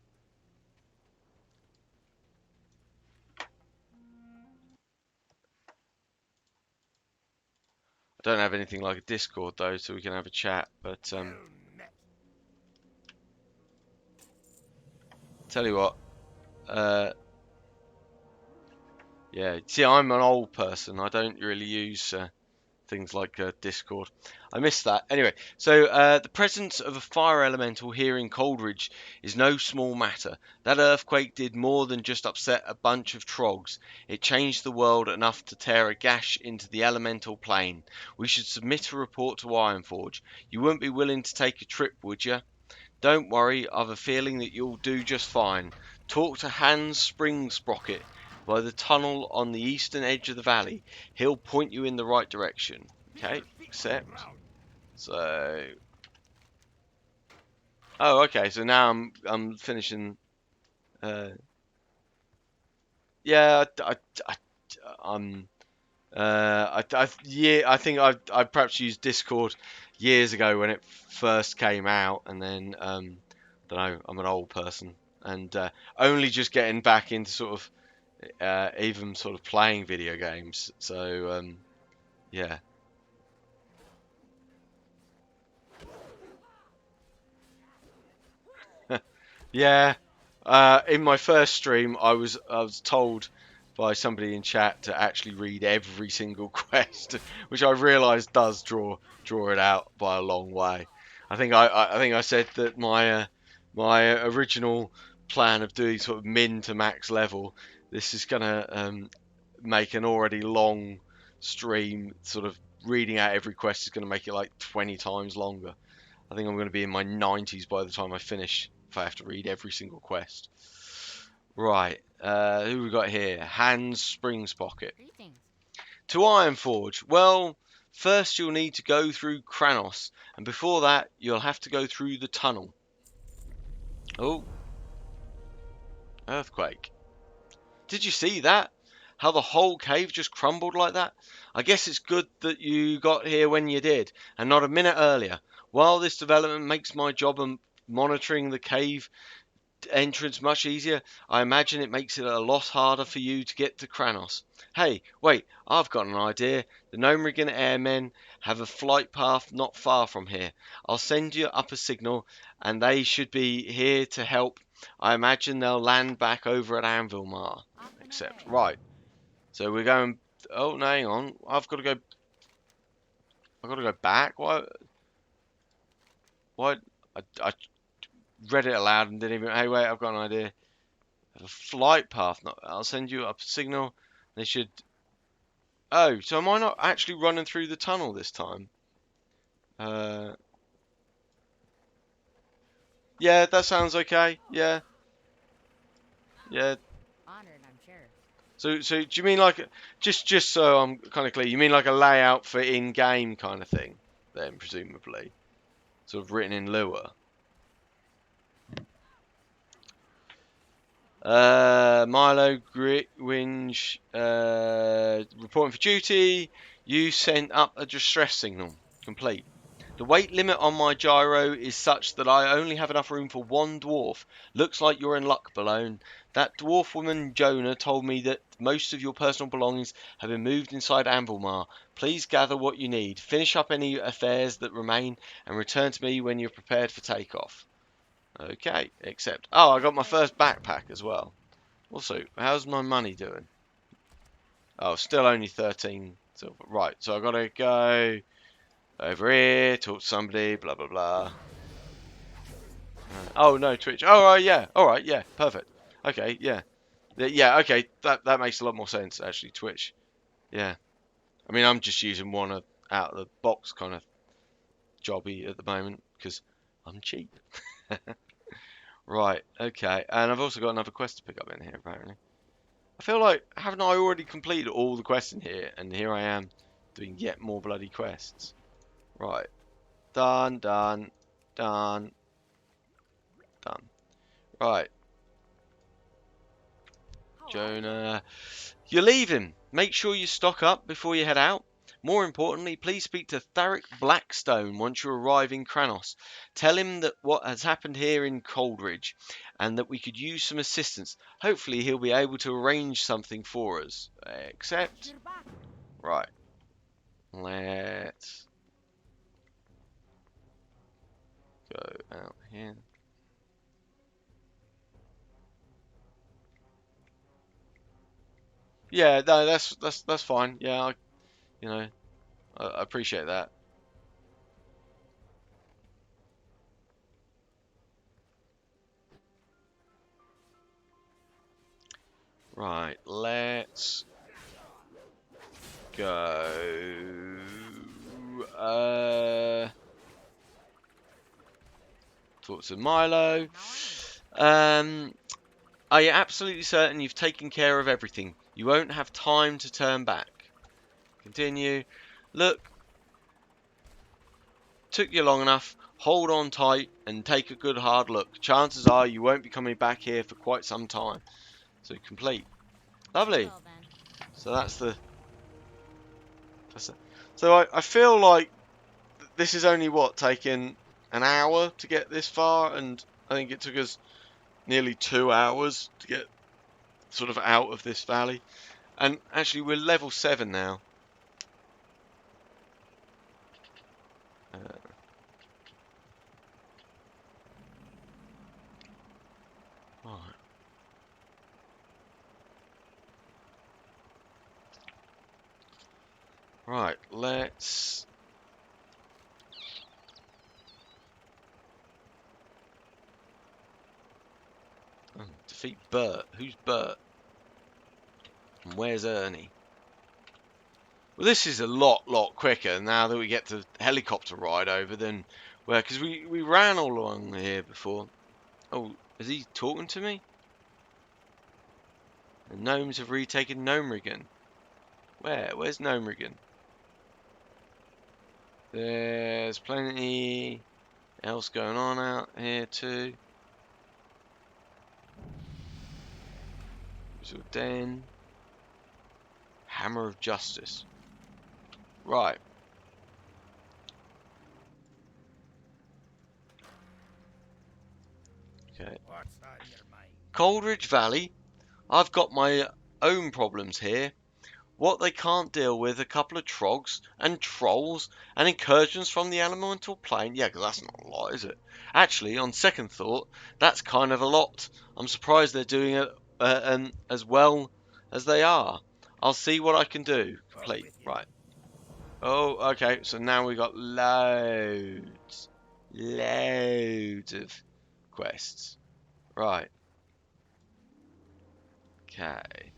I don't have anything like a Discord though, so we can have a chat. But You net. tell you what, yeah. See, I'm an old person. I don't really use things like Discord. I missed that. Anyway, so the presence of a fire elemental here in Coldridge is no small matter. That earthquake did more than just upset a bunch of trogs. It changed the world enough to tear a gash into the elemental plane. We should submit a report to Ironforge. You wouldn't be willing to take a trip, would you? Don't worry, I've a feeling that you'll do just fine. Talk to Hans Springsprocket by the tunnel on the eastern edge of the valley. He'll point you in the right direction. Keep Okay, your feet on the accept. ground. So, oh, okay. So now I'm finishing. Uh, yeah, I'm. Yeah, I think I perhaps used Discord years ago when it first came out, and then don't know. I'm an old person, and only just getting back into sort of even sort of playing video games. So yeah. Yeah, in my first stream, I was told by somebody in chat to actually read every single quest, which I realised does draw it out by a long way. I think I said that my original plan of doing sort of min to max level, this is gonna make an already long stream. Sort of reading out every quest is gonna make it like 20 times longer. I think I'm going to be in my 90s by the time I finish if I have to read every single quest. Right, who we got here? Hans Springspocket. Greetings. To Ironforge. Well, first you'll need to go through Kranos, and before that you'll have to go through the tunnel. Oh, earthquake. Did you see that? How the whole cave just crumbled like that? I guess it's good that you got here when you did, and not a minute earlier. While this development makes my job of monitoring the cave entrance much easier, I imagine it makes it a lot harder for you to get to Kranos. Hey, wait, I've got an idea. The Gnomrigan Airmen have a flight path not far from here. I'll send you up a signal, and they should be here to help. I imagine they'll land back over at Anvilmar. Off and Except, away. right. So we're going. Oh, no, hang on. I've got to go. I've got to go back. Why? Why? I read it aloud and didn't even. Hey, wait, I've got an idea. A flight path. Not. I'll send you up a signal. They should. Oh, so am I not actually running through the tunnel this time? Uh, yeah, that sounds okay. Yeah, yeah. Honored, I'm sure. So do you mean like just so I'm kind of clear? You mean like a layout for in-game kind of thing? Then presumably, sort of written in Lua. Milo Gritwinge reporting for duty. You sent up a distress signal. Complete. The weight limit on my gyro is such that I only have enough room for one dwarf. Looks like you're in luck, Belone. That dwarf woman Jonah told me that most of your personal belongings have been moved inside Anvilmar. Please gather what you need, finish up any affairs that remain, and return to me when you're prepared for takeoff. Okay, except... Oh, I got my first backpack as well. Also, how's my money doing? Oh, still only 13 silver. Right, so I gotta go over here, talk to somebody, blah, blah, blah. Oh, no, Twitch. Oh, yeah. All right, yeah, perfect. Okay, yeah. Yeah, okay, that makes a lot more sense, actually, Twitch. Yeah. I mean, I'm just using one out of the box kind of jobby at the moment, because I'm cheap. Right, okay. And I've also got another quest to pick up in here, apparently. I feel like, haven't I already completed all the quests in here? And here I am doing yet more bloody quests. Right. Done, done, done, done. Right, How are you? Jonah. You're leaving. Make sure you stock up before you head out. More importantly, please speak to Tharic Blackstone once you arrive in Kranos. Tell him that what has happened here in Coldridge and that we could use some assistance. Hopefully he'll be able to arrange something for us. Except, You're back. right, let's go out here. Yeah, no, that's fine. Yeah, you know, I appreciate that. Right, let's go. Talk to Milo. Are you absolutely certain you've taken care of everything? You won't have time to turn back. Continue. Look, took you long enough. Hold on tight and take a good hard look. Chances are you won't be coming back here for quite some time. So complete. Lovely. Well then. So that's the. So I feel like this is only what, taking an hour to get this far, and I think it took us nearly 2 hours to get sort of out of this valley. And actually we're level 7 now. Right. Right, let's defeat Bert. Who's Bert? And where's Ernie? Well, this is a lot quicker now that we get to helicopter ride over than where, because we ran all along here before. Oh, is he talking to me? The gnomes have retaken Gnomrigan. Where's Gnomrigan? There's plenty else going on out here too. Visual Den. Hammer of Justice. Right. Okay. What's on your mind? Coldridge Valley. I've got my own problems here. What they can't deal with, a couple of trogs and trolls and incursions from the elemental plane. Yeah, because that's not a lot, is it? Actually, on second thought, that's kind of a lot. I'm surprised they're doing it as well as they are. I'll see what I can do. Complete. Right. Oh, okay. So now we've got loads of quests. Right. Okay.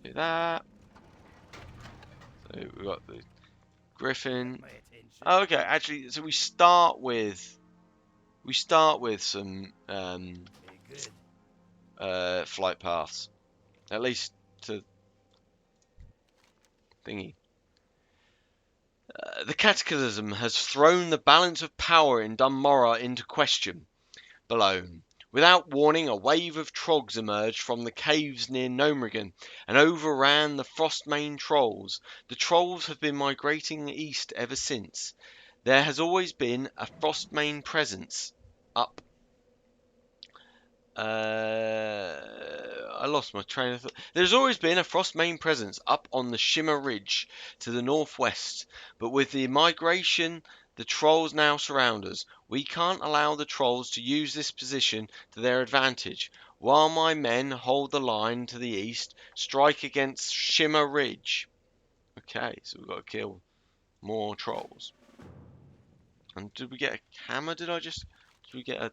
Do that. So we've got the Griffin. My attention. Oh, okay, actually, so we start with some Very good. flight paths, at least to thingy. The Cataclysm has thrown the balance of power in Dunmorra into question. Belone. Without warning, a wave of trogs emerged from the caves near Gnomrigan and overran the Frostmane trolls. The trolls have been migrating east ever since. There has always been a Frostmane presence up. I lost my train of thought. There's always been a Frostmane presence up on the Shimmer Ridge to the northwest, but with the migration, the trolls now surround us. We can't allow the trolls to use this position to their advantage. While my men hold the line to the east, strike against Shimmer Ridge. Okay, so we've got to kill more trolls. And did we get a hammer? Did we get a...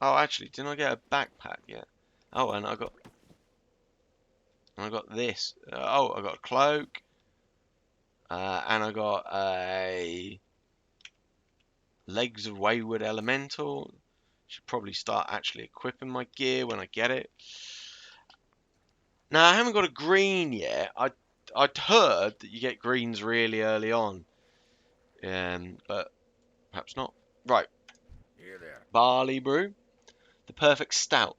Oh, actually, didn't I get a backpack yet? Oh, and I got this. I got a cloak. And I got a Legs of Wayward Elemental. Should probably start actually equipping my gear when I get it. Now, I haven't got a green yet. I'd heard that you get greens really early on. But perhaps not. Right. Here there. Barley brew. The perfect stout.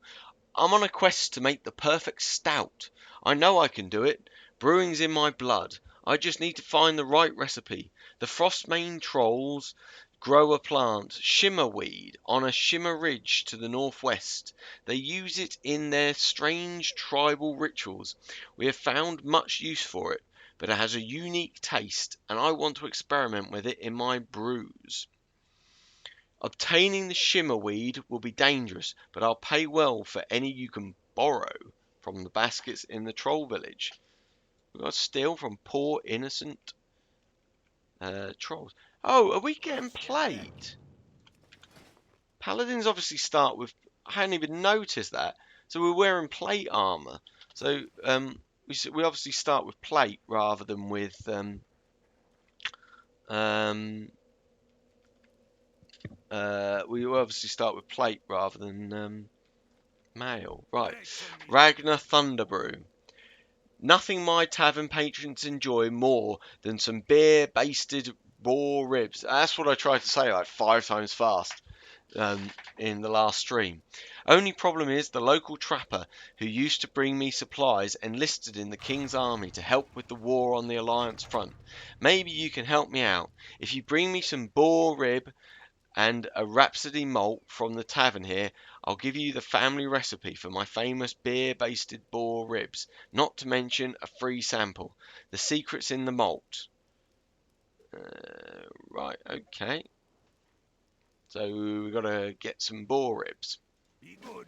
I'm on a quest to make the perfect stout. I know I can do it. Brewing's in my blood. I just need to find the right recipe. The Frostmane trolls grow a plant, shimmerweed, on a shimmer ridge to the northwest. They use it in their strange tribal rituals. We have found much use for it, but it has a unique taste, and I want to experiment with it in my brews. Obtaining the shimmerweed will be dangerous, but I'll pay well for any you can borrow from the baskets in the troll village. We've got to steal from poor innocent trolls. Oh, are we getting plate? Paladins obviously start with... I hadn't even noticed that. So we're wearing plate armor. So we obviously start with plate rather than with... we obviously start with plate rather than mail. Right. Ragnar Thunderbrew. Nothing my tavern patrons enjoy more than some beer-basted raw ribs. That's what I tried to say like 5 times fast in the last stream. Only problem is the local trapper who used to bring me supplies enlisted in the King's army to help with the war on the Alliance front. Maybe you can help me out. If you bring me some boar rib and a Rhapsody malt from the tavern here, I'll give you the family recipe for my famous beer-basted boar ribs, not to mention a free sample. The secret's in the malt. Right, okay. So we've got to get some boar ribs. Be good.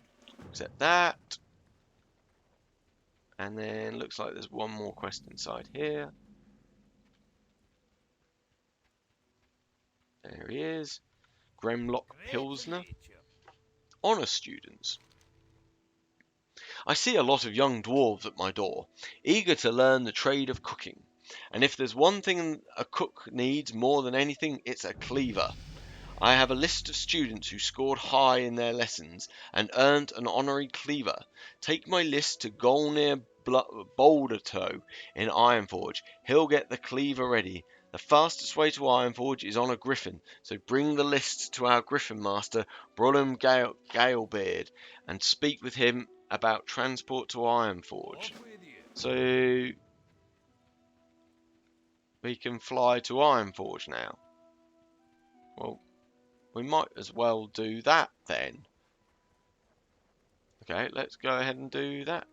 Accept that. And then looks like there's one more quest inside here. There he is. Gremlock Great to Pilsner. meet you. Honour students. I see a lot of young dwarves at my door, eager to learn the trade of cooking. And if there's one thing a cook needs more than anything, it's a cleaver. I have a list of students who scored high in their lessons and earned an honorary cleaver. Take my list to Golnir Bouldertoe in Ironforge. He'll get the cleaver ready. The fastest way to Ironforge is on a griffin, so bring the list to our griffin master, Brolham Galebeard, and speak with him about transport to Ironforge. Off with you. So we can fly to Ironforge now. Well, we might as well do that then. Okay, let's go ahead and do that.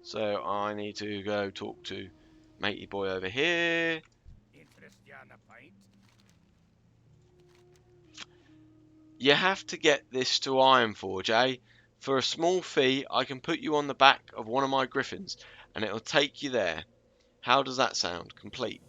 So I need to go talk to matey boy over here. Interest you on a pint? You have to get this to Ironforge, eh? For a small fee, I can put you on the back of one of my griffins, and it'll take you there. How does that sound? Complete.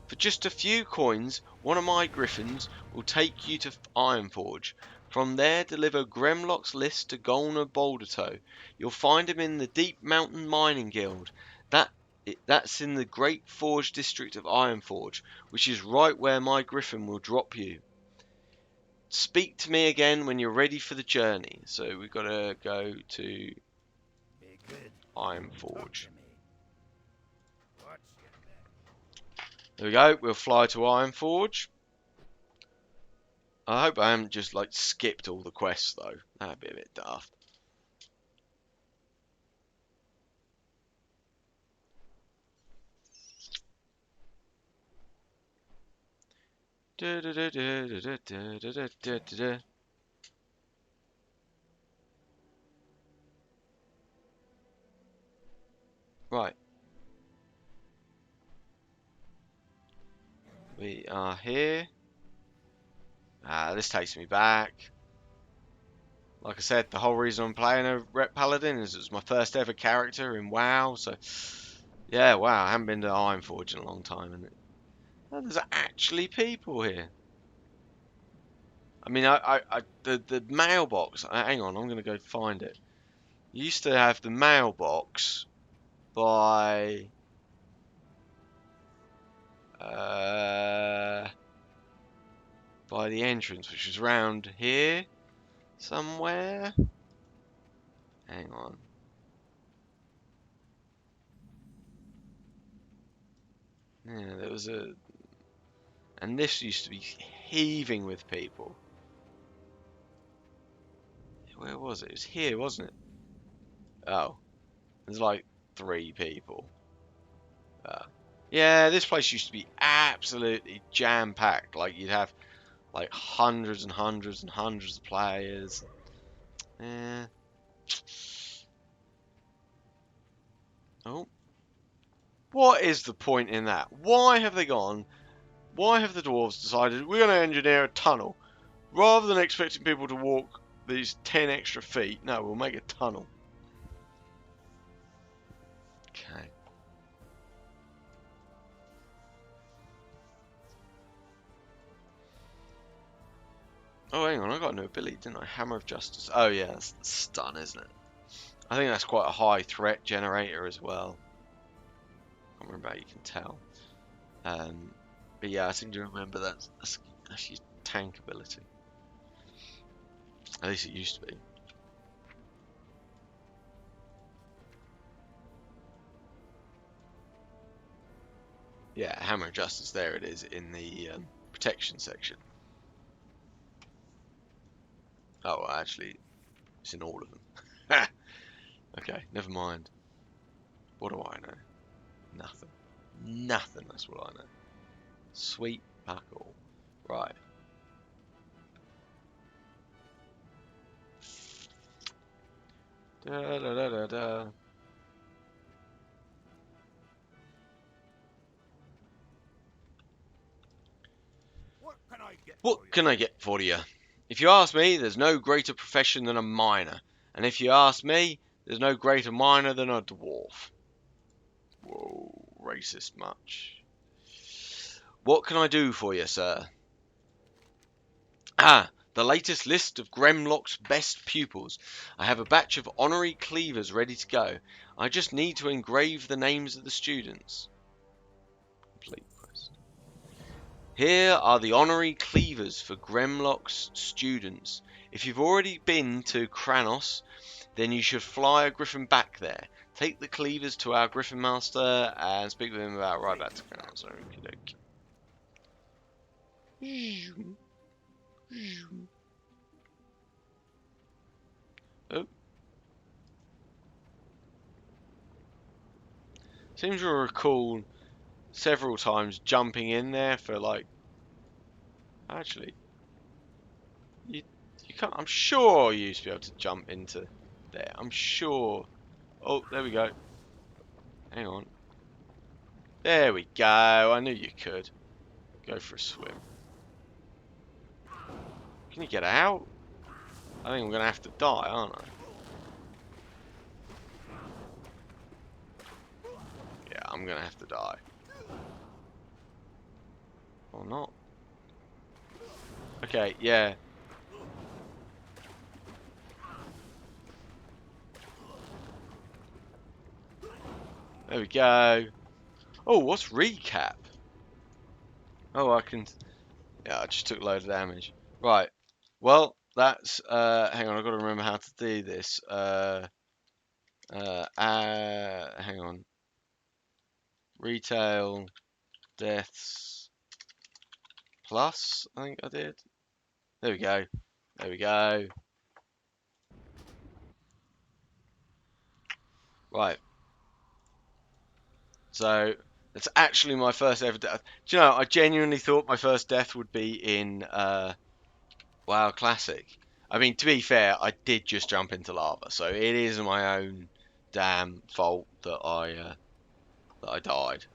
For just a few coins, one of my griffins will take you to Ironforge. From there, deliver Gremlock's list to Golnir Bouldertoe. You'll find him in the Deep Mountain Mining Guild. That's in the Great Forge district of Ironforge, which is right where my griffin will drop you. Speak to me again when you're ready for the journey. So we've got to go to Be good. Ironforge. To me. What's your name? There we go. We'll fly to Ironforge. I hope I haven't just like skipped all the quests though. That'd be a bit daft. Right. We are here. This takes me back. Like I said, the whole reason I'm playing a Rep Paladin is it's my first ever character in WoW, so yeah, wow, I haven't been to Ironforge in a long time, and there's actually people here. I mean, the mailbox. Hang on, I'm gonna go find it. You used to have the mailbox by by the entrance, which was round here somewhere. Hang on. Yeah, there was a... And this used to be heaving with people. Where was it? It was here, wasn't it? Oh. There's like 3 people. Yeah, this place used to be absolutely jam-packed. Like, you'd have like hundreds and hundreds and hundreds of players. Yeah. Oh. What is the point in that? Why have they gone? Why have the dwarves decided we're going to engineer a tunnel? Rather than expecting people to walk these 10 extra feet, no, we'll make a tunnel. Okay. Oh, hang on, I got a new ability, didn't I? Hammer of Justice. Oh, yeah, that's the stun, isn't it? I think that's quite a high threat generator as well. I can't remember how you can tell. But yeah, I seem to remember that's actually tank ability. At least it used to be. Yeah, Hammer of Justice, there it is in the protection section. Oh, well, actually, it's in all of them. Okay, never mind. What do I know? Nothing. Nothing, that's what I know. Sweet buckle. Right. Da da da da da. What can I get What for you? can I get for you? If you ask me, there's no greater profession than a miner. And if you ask me, there's no greater miner than a dwarf. Whoa, racist much. What can I do for you, sir? Ah, the latest list of Gremlock's best pupils. I have a batch of honorary cleavers ready to go. I just need to engrave the names of the students. Complete quest. Here are the honorary cleavers for Gremlock's students. If you've already been to Kranos, then you should fly a griffin back there. Take the cleavers to our griffin master and speak with him about right back to Kranos. Oh, seems to recall several times jumping in there for like. Actually, you can't. I'm sure you used to be able to jump into there. I'm sure. Oh, there we go. Hang on. There we go. I knew you could. Go for a swim. Can you get out? I think I'm gonna have to die, aren't I? Yeah, I'm gonna have to die. Or not. Okay, yeah. There we go. Oh, what's recap? Oh, I can... Yeah, I just took a load of damage. Right. Well, that's... hang on, I've got to remember how to do this. Hang on. Retail deaths plus, I think I did. There we go. There we go. Right. So that's actually my first ever death. Do you know, I genuinely thought my first death would be in WoW Classic. I mean, to be fair, I did just jump into lava, so it is my own damn fault that I died.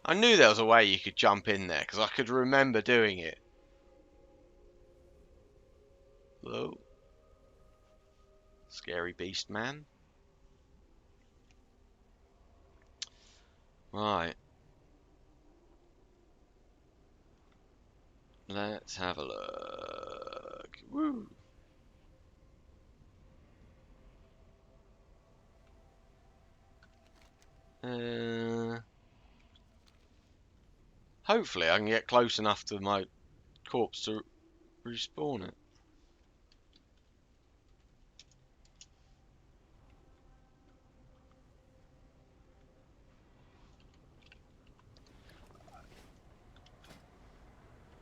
I knew there was a way you could jump in there because I could remember doing it. Hello, scary beast man. Right. Let's have a look. Woo. Hopefully I can get close enough to my corpse to respawn it.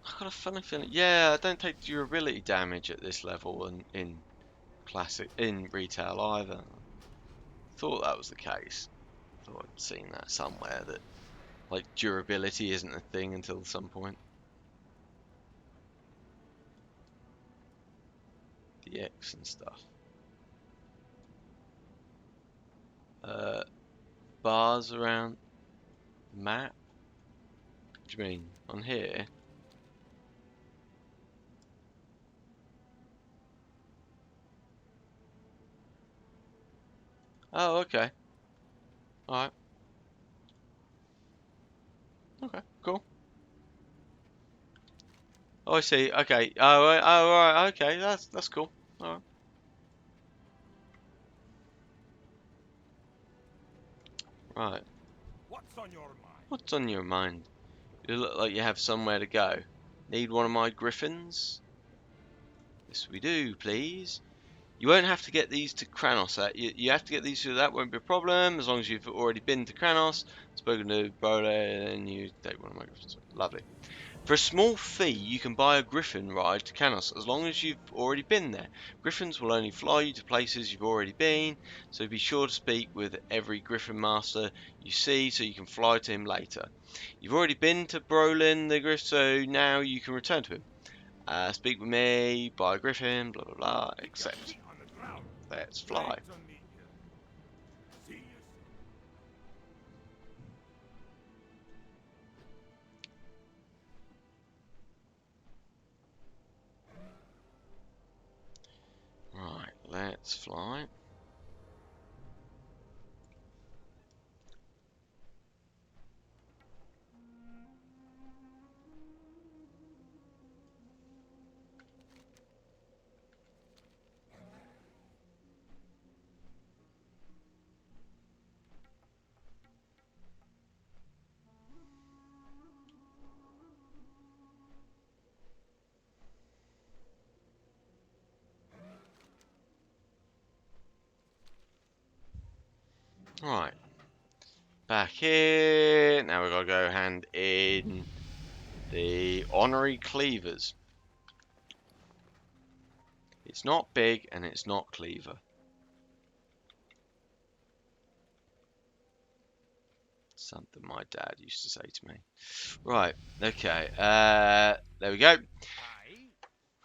I've got a funny feeling. Yeah, I don't take durability damage at this level in classic in retail either. Thought that was the case. Thought I'd seen that somewhere that like durability isn't a thing until some point. The X and stuff. Bars around map? What do you mean? On here? Oh, okay. Alright. Okay, cool. Oh, I see. Okay. Oh, right. Okay, that's cool. Alright. Right. What's on your mind? What's on your mind? You look like you have somewhere to go. Need one of my griffins? Yes, we do, please. You won't have to get these to Kranos. You have to get these, so that won't be a problem, as long as you've already been to Kranos, spoken to Brole, and you take one of my griffins. Lovely. For a small fee, you can buy a griffin ride to Kranos, as long as you've already been there. Griffins will only fly you to places you've already been, so be sure to speak with every griffin master you see, so you can fly to him later. You've already been to Brolin the Griff, so now you can return to him. Speak with me, buy a griffin, blah blah blah, Keep your accept. feet on the ground. Let's fly. Legs underneath you. See you Right, let's fly. Right, back here. Now we've got to go hand in the honorary cleavers. It's not big and it's not cleaver. Something my dad used to say to me. Right, okay. There we go. Aye.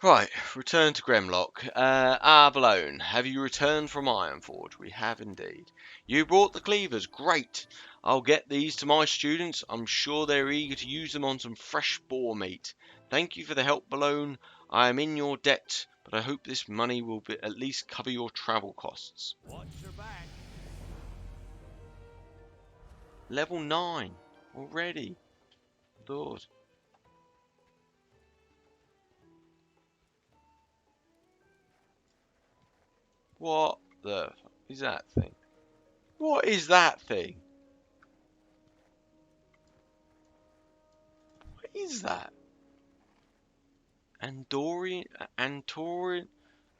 Right, return to Gremlock. Belone, have you returned from Ironforge? We have indeed. You brought the cleavers, great. I'll get these to my students. I'm sure they're eager to use them on some fresh boar meat. Thank you for the help, Belone. I am in your debt, but I hope this money will at least cover your travel costs. Watch your back. Level 9 already. Lord. What the fuck is that thing? What is that thing? What is that? Antorin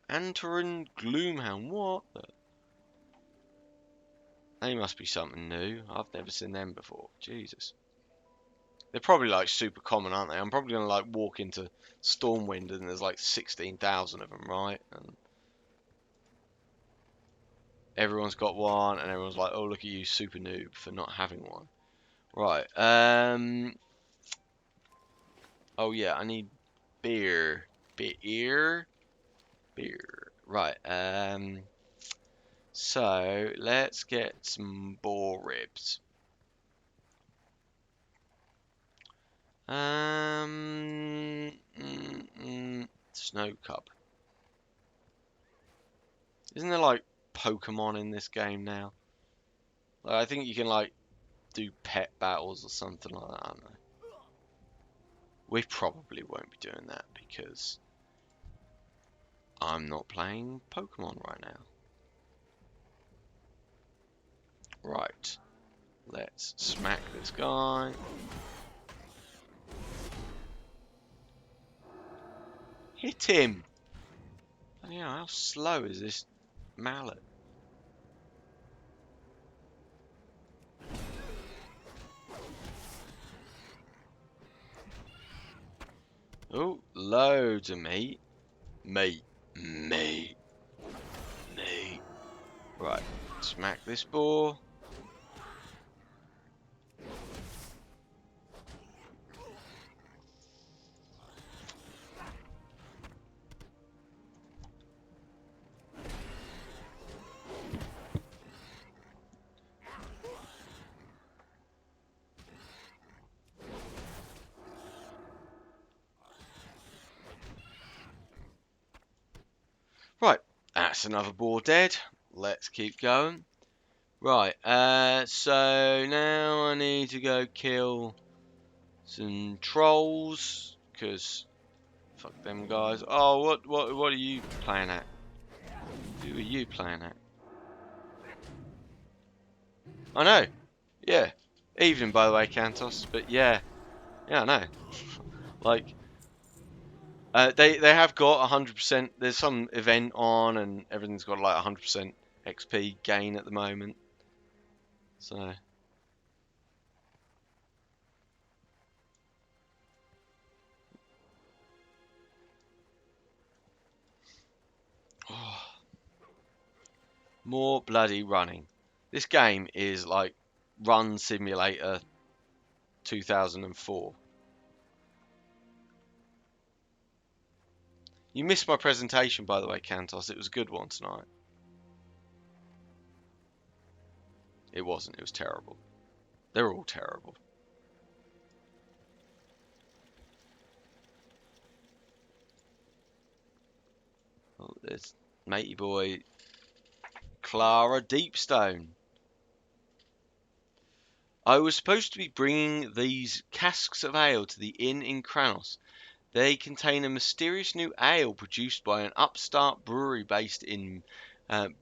Gloomhound. What the? They must be something new. I've never seen them before. Jesus. They're probably like super common, aren't they? I'm probably gonna like walk into Stormwind and there's like 16,000 of them, right? And everyone's got one, and everyone's like, "Oh, look at you, super noob, for not having one." Right. Oh yeah, I need beer. Beer. Right. So let's get some boar ribs. Snow cub. Isn't there like Pokemon in this game now? Like, I think you can like do pet battles or something like that. I don't know. We probably won't be doing that because I'm not playing Pokemon right now. Right. Let's smack this guy. hit him. Bloody hell, how slow is this mallet? Oh, loads of meat. Meat. Meat. Meat. Right, smack this boar. Right, that's another boar dead. Let's keep going. Right, so now I need to go kill some trolls, because fuck them guys. Oh, what are you playing at? Who are you playing at? I know. Yeah. Evening, by the way, Kantos. But yeah, I know. Like, they have got 100%. There's some event on, and everything's got like 100% XP gain at the moment. So. Oh, more bloody running. This game is like Run Simulator 2004. You missed my presentation, by the way, Kantos. It was a good one tonight. It wasn't. It was terrible. They're all terrible. Oh, there's matey boy Clara Deepstone. I was supposed to be bringing these casks of ale to the inn in Kranos. They contain a mysterious new ale produced by an upstart brewery based in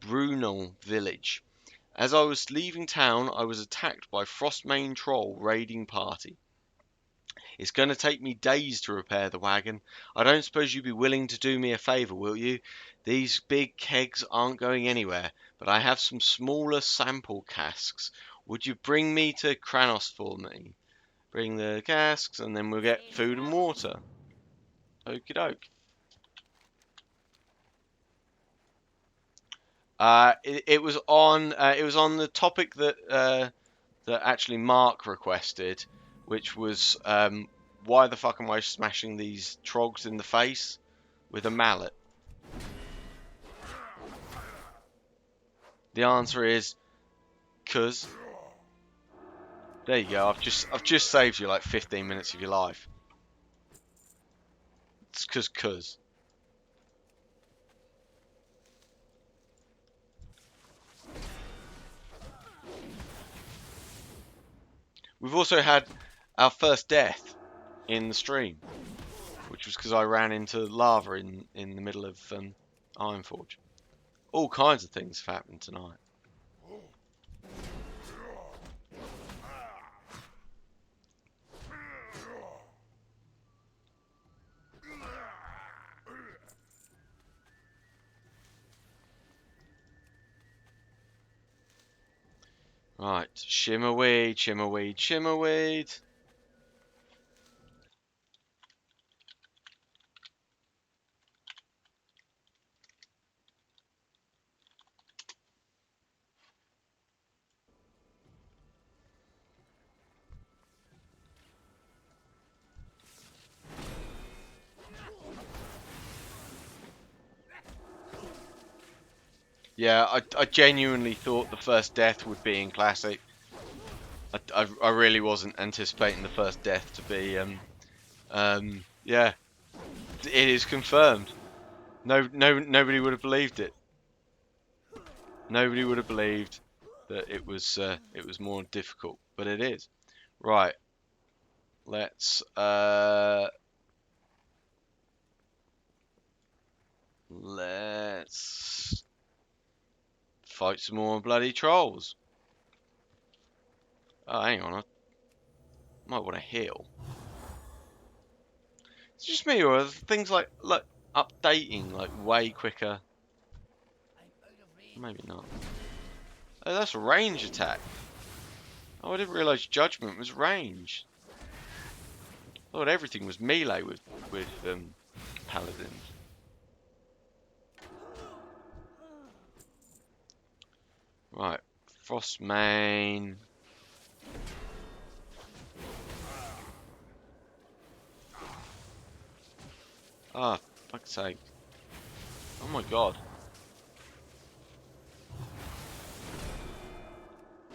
Brunel village. As I was leaving town, I was attacked by Frostmane Troll raiding party. It's going to take me days to repair the wagon. I don't suppose you'd be willing to do me a favour, will you? These big kegs aren't going anywhere, but I have some smaller sample casks. Would you bring me to Kranos for me? Bring the casks, and then we'll get food and water. Okie doke. It was on the topic that that actually Mark requested, which was why the fuck am I smashing these trogs in the face with a mallet? The answer is 'cause. There you go. I've just saved you like 15 minutes of your life. It's 'cause. We've also had our first death in the stream, which was because I ran into lava in the middle of Ironforge. All kinds of things have happened tonight. Right, shimmerweed, shimmerweed, shimmerweed. Yeah, I genuinely thought the first death would be in Classic. I really wasn't anticipating the first death to be yeah, it is confirmed. Nobody would have believed it. Nobody would have believed that it was more difficult, but it is. Right. Let's fight some more bloody trolls. Oh, hang on, I might want to heal. It's just me, or are things like, look, updating like way quicker. Maybe not. Oh, that's a range attack. Oh, I didn't realise Judgment was range. I thought everything was melee with Paladins. Right, Frostmane. Ah, fuck's sake. Oh my god.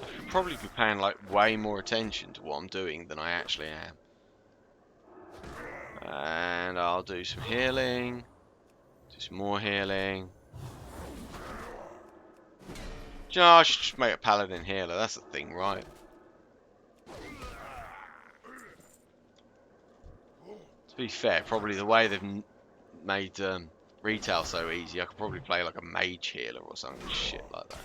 I should probably be paying like way more attention to what I'm doing than I actually am. And I'll do some healing. Do some more healing. Do you know, I should just make a Paladin healer. That's the thing, right? To be fair, probably the way they've made retail so easy, I could probably play like a mage healer or something shit like that.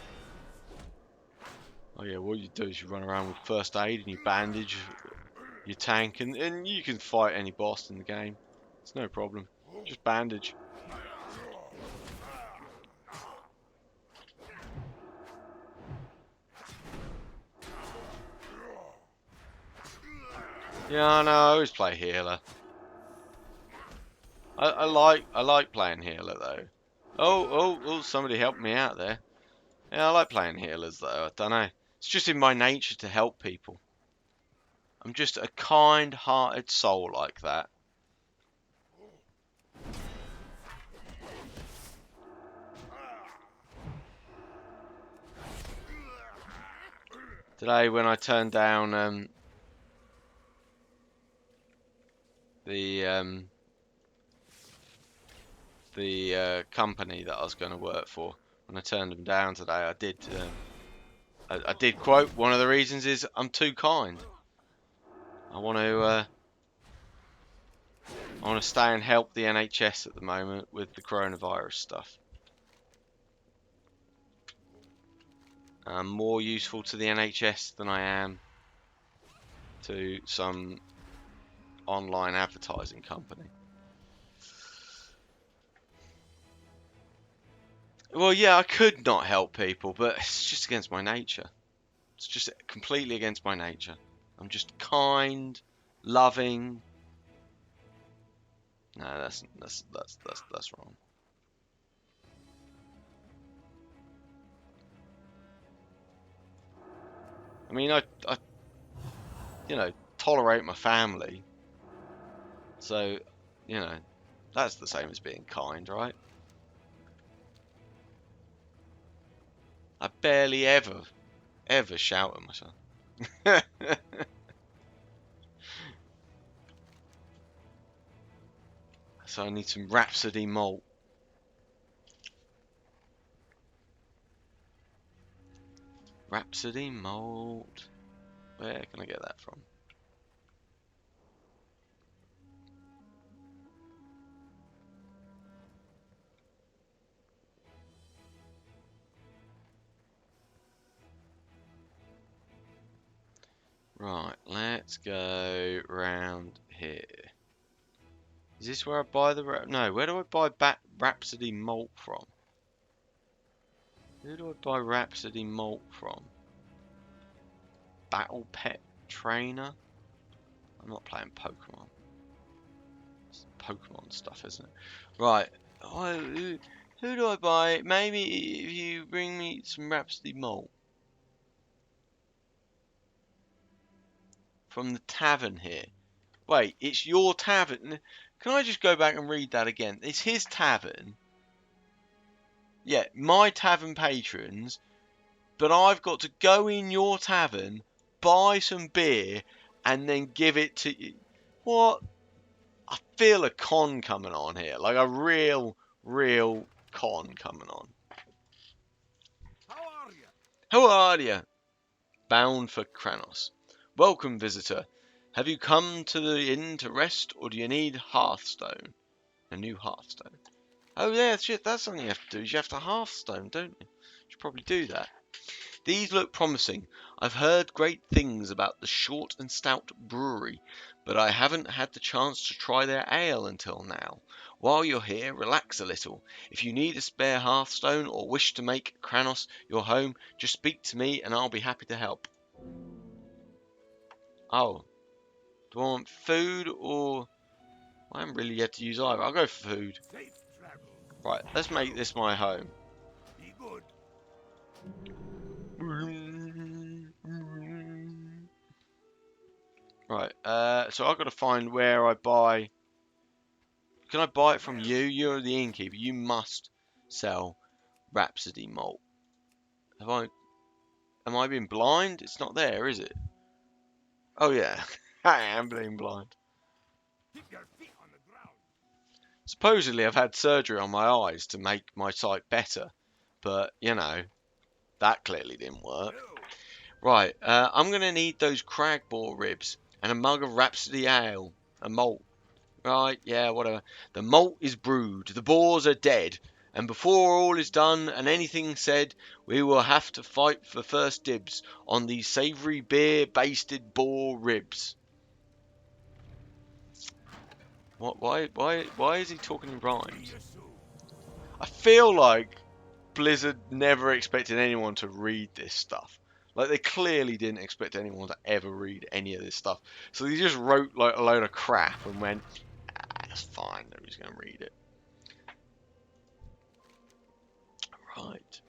Oh yeah, what you do is you run around with first aid and you bandage your tank, and you can fight any boss in the game. It's no problem. Just bandage. Yeah, I know. I always play healer. I like playing healer though. Oh! Somebody helped me out there. Yeah, I like playing healers though. I don't know. It's just in my nature to help people. I'm just a kind-hearted soul like that. Today, when I turned down the company that I was going to work for, when I turned them down today, I did quote, one of the reasons is I'm too kind. I want to stay and help the NHS at the moment with the coronavirus stuff. I'm more useful to the NHS than I am to some online advertising company. Well, yeah, I could not help people, but it's just against my nature. It's just completely against my nature. I'm just kind, loving. No, that's wrong. I mean, I tolerate my family. So, that's the same as being kind, right? I barely ever shout at myself. So I need some Rhapsody malt. Rhapsody malt. Where can I get that from? Right, let's go round here. Is this where I buy the... No, where do I buy Rhapsody malt from? Who do I buy Rhapsody malt from? Battle Pet Trainer? I'm not playing Pokemon. It's Pokemon stuff, isn't it? Right. Who do I buy? Maybe if you bring me some Rhapsody malt. From the tavern here. Wait, it's your tavern. Can I just go back and read that again? It's his tavern. Yeah, my tavern patrons. But I've got to go in your tavern, buy some beer, and then give it to you. What? I feel a con coming on here. Like a real con coming on. How are you? How are you? Bound for Kranos. Welcome, visitor. Have you come to the inn to rest, or do you need Hearthstone? A new Hearthstone. Oh yeah, shit, that's something you have to do. You have to Hearthstone, don't you? You should probably do that. These look promising. I've heard great things about the Short and Stout Brewery, but I haven't had the chance to try their ale until now. While you're here, relax a little. If you need a spare hearthstone or wish to make Kranos your home, just speak to me and I'll be happy to help. Oh, do I want food or... I haven't really yet to use either. I'll go for food. Safe travel. Right, let's make this my home. Be good. Right, so I've got to find where I buy... Can I buy it from you? You're the innkeeper. You must sell Rhapsody malt. Am I being blind? It's not there, is it? Oh yeah, I am being blind. Keep your feet on the ground. Supposedly I've had surgery on my eyes to make my sight better, but you know, that clearly didn't work. No. Right, I'm going to need those crag boar ribs and a mug of Rhapsody ale, a malt. Right, yeah, whatever. The malt is brewed, the boars are dead, and before all is done and anything said, we will have to fight for first dibs on these savoury beer-basted boar ribs. What? Why is he talking in rhymes? I feel like Blizzard never expected anyone to read this stuff. Like, they clearly didn't expect anyone to ever read any of this stuff. So they just wrote like a load of crap and went, that's fine, nobody's going to read it. Right.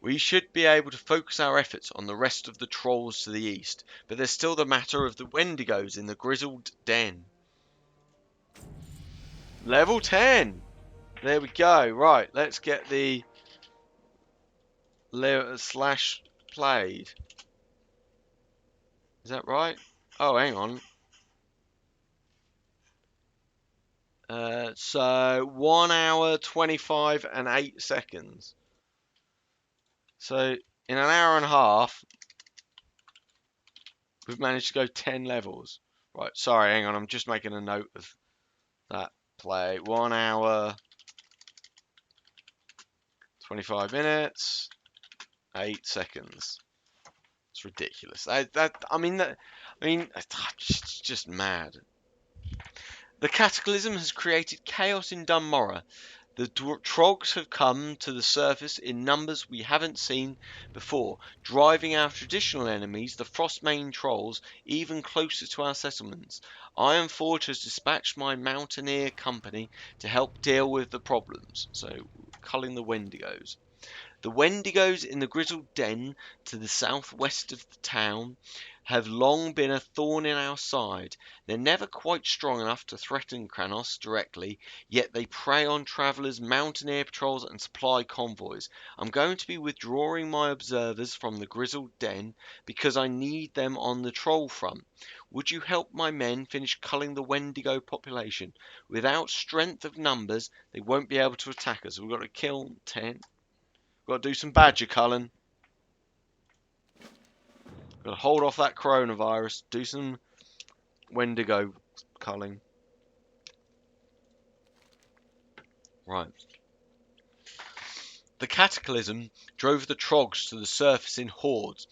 We should be able to focus our efforts on the rest of the trolls to the east, but there's still the matter of the Wendigos in the Grizzled Den. Level 10! There we go. Right, let's get the slash played. Is that right? Oh, hang on. So 1 hour 25 and 8 seconds. So in an hour and a half, we've managed to go 10 levels. Right, sorry, hang on. I'm just making a note of that play. 1 hour 25 minutes, 8 seconds. It's ridiculous. I mean, it's just mad. The cataclysm has created chaos in Dunmorrow. The trogs have come to the surface in numbers we haven't seen before, driving our traditional enemies, the Frostmane trolls, even closer to our settlements. Ironforge has dispatched my mountaineer company to help deal with the problems. So, culling the Wendigos. The Wendigos in the Grizzled Den to the southwest of the town have long been a thorn in our side. They're never quite strong enough to threaten Kranos directly, yet they prey on travellers, mountaineer patrols and supply convoys. I'm going to be withdrawing my observers from the Grizzled Den because I need them on the troll front. Would you help my men finish culling the Wendigo population? Without strength of numbers, they won't be able to attack us. We've got to kill 10. Got to do some badger culling. Got to hold off that coronavirus. Do some Wendigo culling. Right. The cataclysm drove the trogs to the surface in hordes,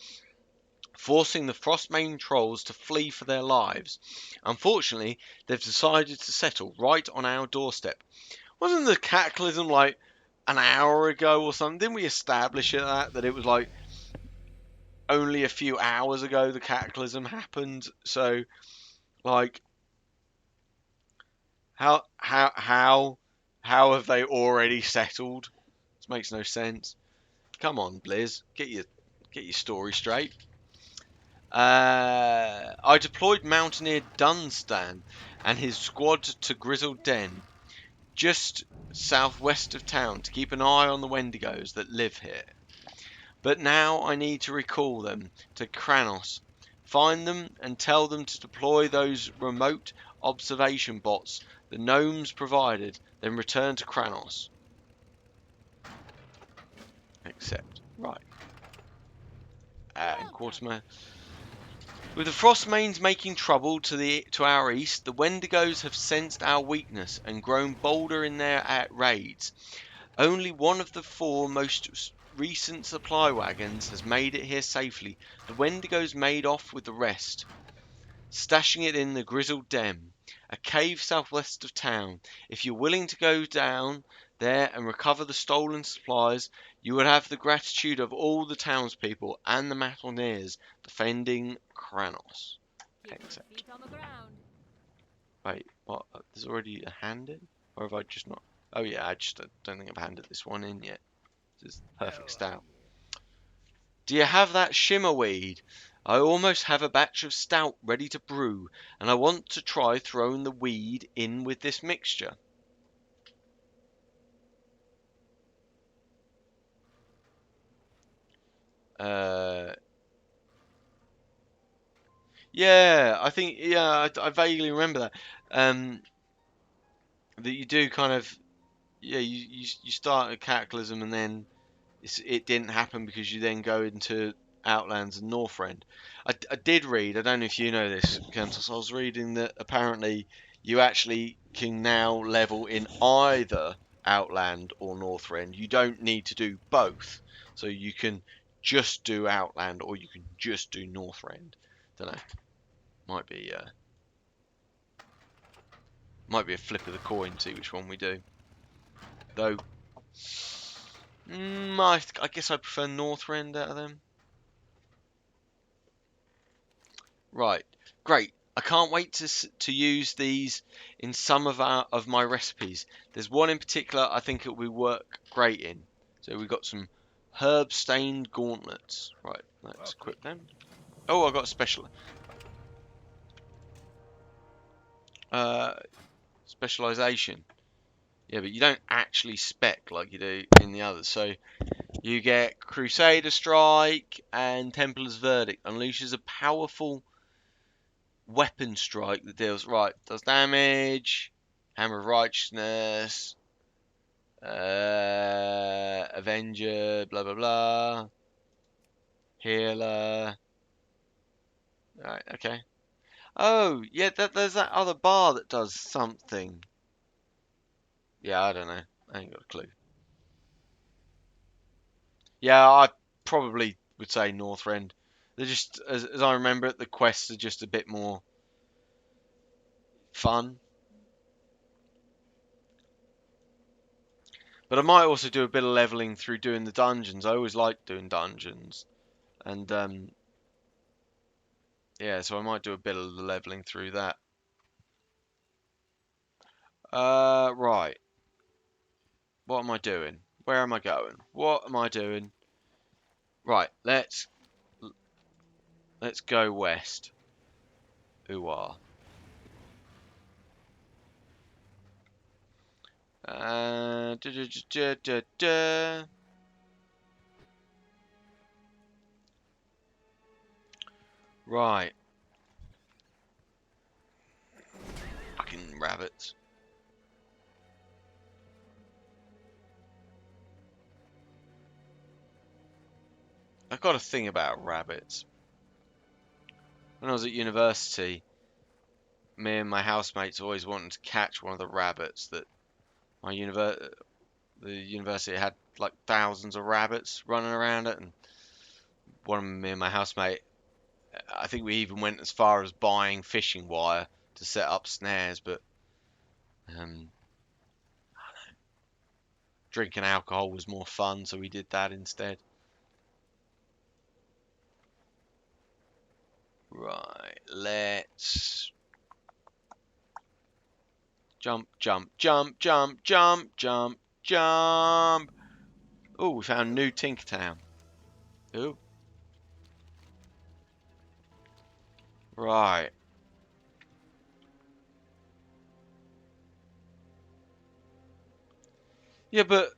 forcing the Frostmane trolls to flee for their lives. Unfortunately, they've decided to settle right on our doorstep. Wasn't the cataclysm like an hour ago or something? Didn't we establish that it was like only a few hours ago the cataclysm happened? So, like, how have they already settled? This makes no sense. Come on, Blizz, get your story straight. I deployed Mountaineer Dunstan and his squad to Grizzled Den, just southwest of town, to keep an eye on the Wendigos that live here. But now I need to recall them to Kranos. Find them and tell them to deploy those remote observation bots the gnomes provided, then return to Kranos. Accept. Right. And Quartermaster. With the Frostmanes making trouble to our east, the Wendigos have sensed our weakness and grown bolder in their raids. Only one of the 4 most recent supply wagons has made it here safely. The Wendigos made off with the rest, stashing it in the Grizzled Den. a cave southwest of town. If you're willing to go down there and recover the stolen supplies, you would have the gratitude of all the townspeople and the Mountaineers defending Kranos. Keep your Accept. feet on the ground. Wait, what? There's already a hand in? Or have I just not? Oh yeah, I just don't think I've handed this one in yet. This is perfect stout. Do you have that shimmer weed? I almost have a batch of stout ready to brew, and I want to try throwing the weed in with this mixture. Yeah, I think I vaguely remember that. That you do kind of you start a cataclysm and then it didn't happen because you then go into Outlands and Northrend. I did read, I don't know if you know this, Kentos, I was reading that apparently you actually can now level in either Outland or Northrend. You don't need to do both. So you can just do Outland or you can just do Northrend. Don't know. Might be a flip of the coin, see which one we do. Though, I guess I prefer Northrend out of them. Right, great. I can't wait to use these in some of my recipes. There's one in particular I think it will work great in. So we've got some herb stained gauntlets. Right, let's equip them. Oh, I got a special specialization. Yeah, but you don't actually spec like you do in the others. So you get Crusader Strike and Templar's Verdict. Unleashes a powerful weapon strike that does damage. Hammer of Righteousness. Avenger. Blah blah blah. Healer. Right. Okay. Oh yeah, there's that other bar that does something. Yeah, I don't know. I ain't got a clue. Yeah, I probably would say Northrend. They're just, as I remember it, the quests are just a bit more fun. But I might also do a bit of leveling through doing the dungeons. I always like doing dungeons. And, yeah, so I might do a bit of the leveling through that. Right. What am I doing? Where am I going? What am I doing? Right, let's go west. Ooh ah. Da, da, da, da, da. Right. Fucking rabbits. I've got a thing about rabbits. When I was at university, me and my housemates always wanted to catch one of the rabbits that the university had like thousands of rabbits running around it, and me and my housemate, I think we even went as far as buying fishing wire to set up snares, but um, drinking alcohol was more fun, so we did that instead. Right, let's jump, jump, jump, jump, jump, jump, jump. Oh, we found New Tinkertown. Ooh. Right. Yeah, but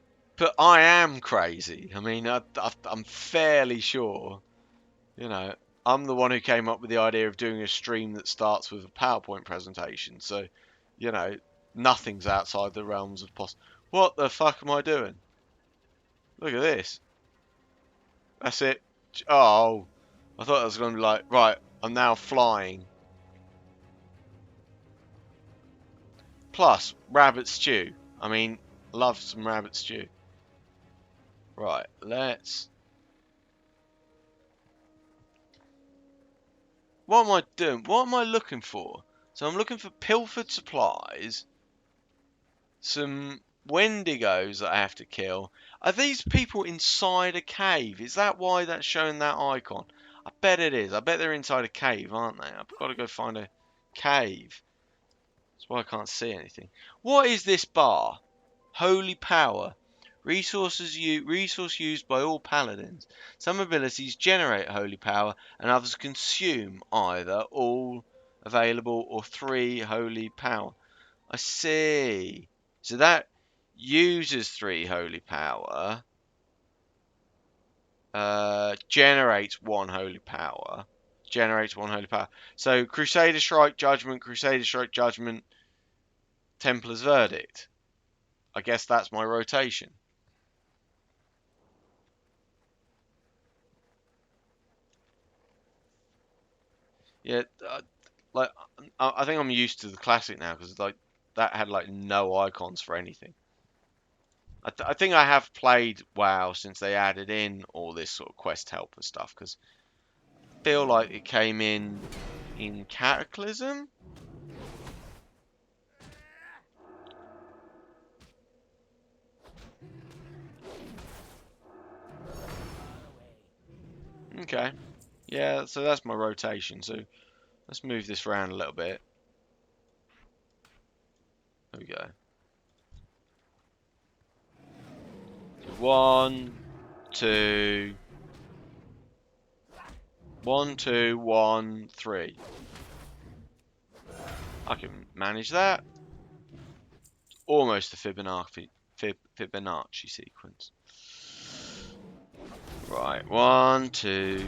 I am crazy. I mean, I'm fairly sure. You know, I'm the one who came up with the idea of doing a stream that starts with a PowerPoint presentation. So, you know, nothing's outside the realms of possible. What the fuck am I doing? Look at this. That's it. Oh, I thought I was going to be like, right, I'm now flying. Plus, rabbit stew. I mean, love some rabbit stew. Right, let's... What am I doing? What am I looking for? So I'm looking for pilfered supplies, some Wendigos that I have to kill. Are these people inside a cave? Is that why that's showing that icon? I bet it is. I bet they're inside a cave, aren't they? I've got to go find a cave. That's why I can't see anything. What is this bar? Holy power. Resource used by all paladins. Some abilities generate holy power and others consume either all available or 3 holy power. I see. So that uses 3 holy power. Generates 1 holy power. Generates 1 holy power. So Crusader Strike, Judgment, Templar's Verdict. I guess that's my rotation. Yeah, like I think I'm used to the classic now because like that had like no icons for anything. I think I have played WoW since they added in all this sort of quest helper stuff because I feel like it came in Cataclysm. Okay, yeah, so that's my rotation. So let's move this around a little bit. There we go. So 1, 2, 1, 2, 1, 3. I can manage that. Almost a Fibonacci sequence. Right, 1, 2.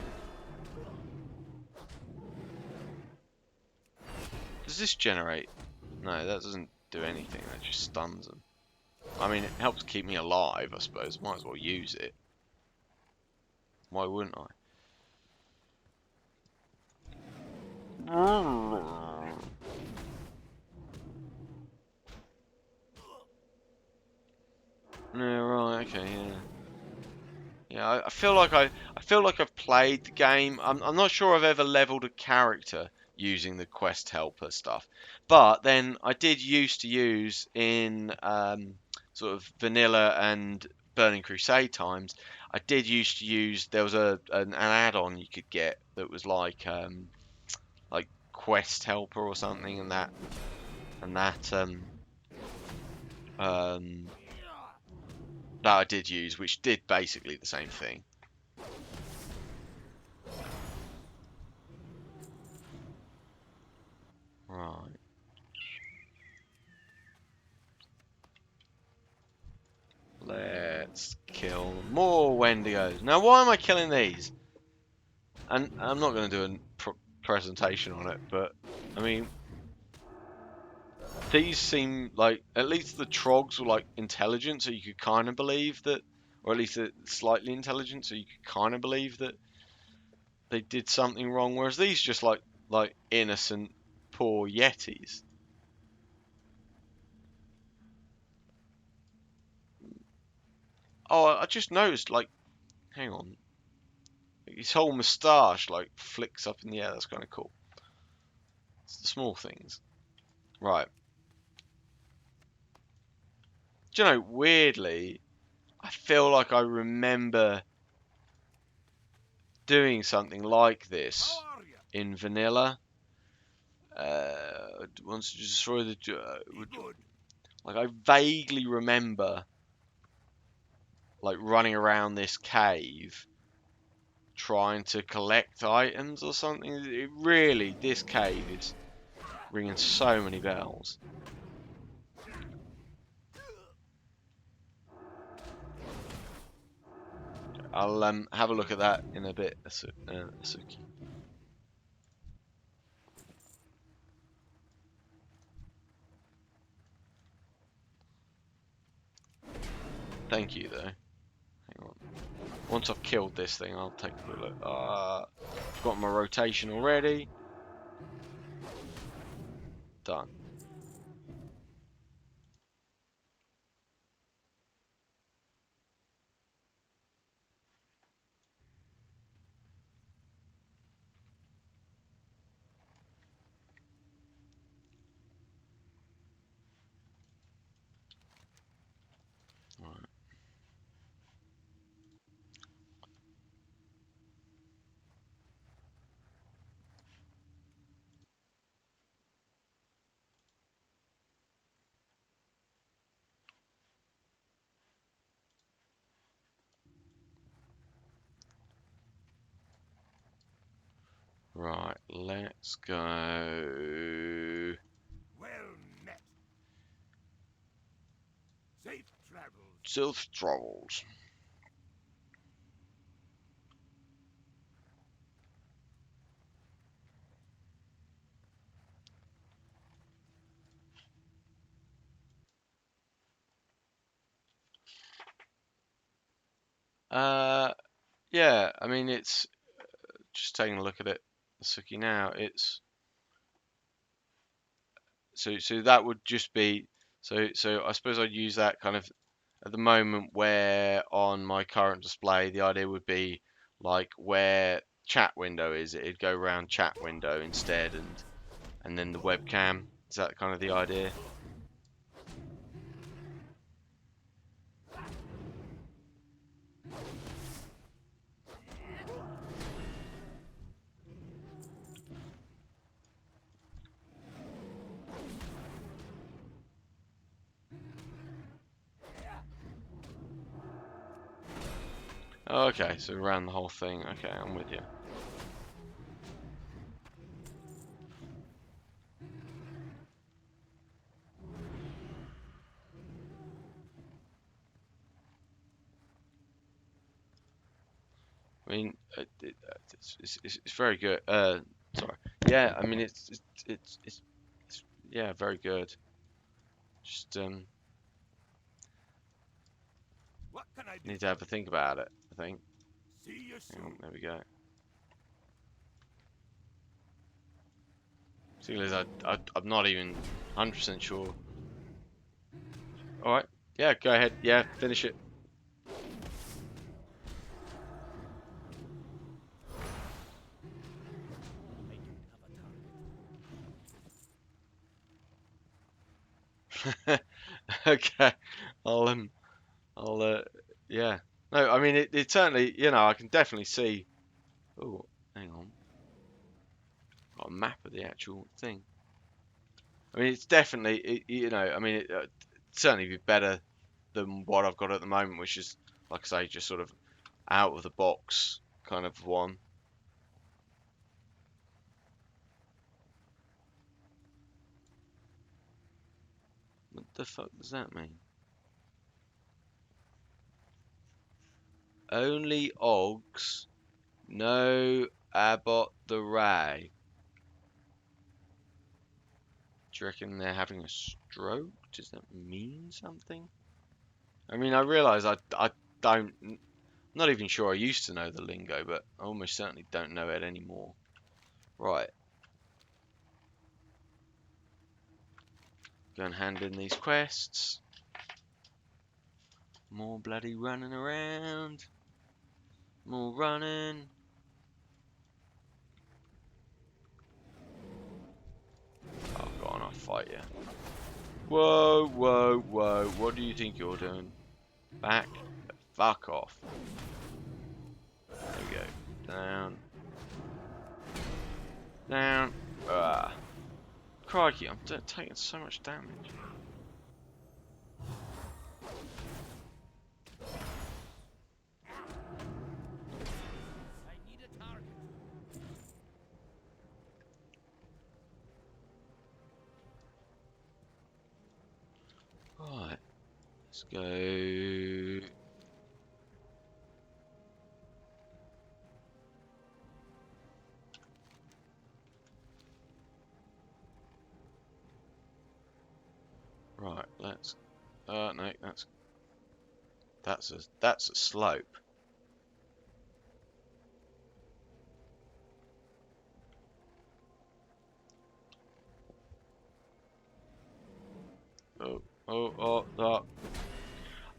Does this generate? No, that doesn't do anything. That just stuns them. I mean, it helps keep me alive, I suppose. Might as well use it. Why wouldn't I? Yeah, right, okay, yeah. Yeah, I feel like I've played the game. I'm not sure I've ever leveled a character using the quest helper stuff. But then I did used to use in sort of vanilla and Burning Crusade times. I did used to use there was an add-on you could get that was like quest helper or something, and that um that I did use, which did basically the same thing. Right. Let's kill more Wendigos. Now, why am I killing these? And I'm not going to do a presentation on it, but I mean, these seem like at least the trogs were like intelligent, so you could kind of believe that, or at least slightly intelligent, so you could kind of believe that they did something wrong. Whereas these just like innocent, poor yetis. Oh, I just noticed. Like, hang on, his whole moustache like flicks up in the air. That's kind of cool. It's the small things. Right. Do you know, weirdly, I feel like I remember doing something like this How are you? in vanilla. Once you destroy the... Be good. like, I vaguely remember, like, running around this cave trying to collect items or something. It really, this cave is ringing so many bells. I'll have a look at that in a bit, Asuki. Thank you, though. Hang on. Once I've killed this thing, I'll take a look. I've got my rotation already. Done. Right, let's go. Well met. Safe travels. Self travels. Yeah, I mean, it's just taking a look at it, Suki now. It's so that would just be so I suppose I'd use that kind of at the moment where on my current display the idea would be like where chat window is, it'd go around chat window instead, and then the webcam. Is that kind of the idea? Okay, so around the whole thing. Okay, I'm with you. I mean, it's very good. Sorry. Yeah, I mean, it's yeah, very good. Just What can I do? need to have a think about it, I think. See you Hang on, soon. there we go. Thing is, I'm not even 100% sure. All right. Yeah, go ahead. Yeah, finish it. Okay. I'll I'll yeah. No, I mean it certainly, I can definitely see. Oh, hang on. Got a map of the actual thing. I mean, it's definitely, I mean, it'd certainly be better than what I've got at the moment, which is, like I say, just sort of out of the box kind of one. What the fuck does that mean? Only Oggs, no Abbott the Ray. Do you reckon they're having a stroke? Does that mean something? I mean, I realise I don't, not even sure I used to know the lingo, but I almost certainly don't know it anymore. Right, go and hand in these quests. More bloody running around. More running. Oh, go on, I'll fight you. Whoa, whoa, whoa. What do you think you're doing? Back the fuck off. There we go. Down. Down. Ah. Crikey, I'm taking so much damage. I need a target. Right. Let's go. Right, let's. No, that's a slope. Oh, oh, oh, oh.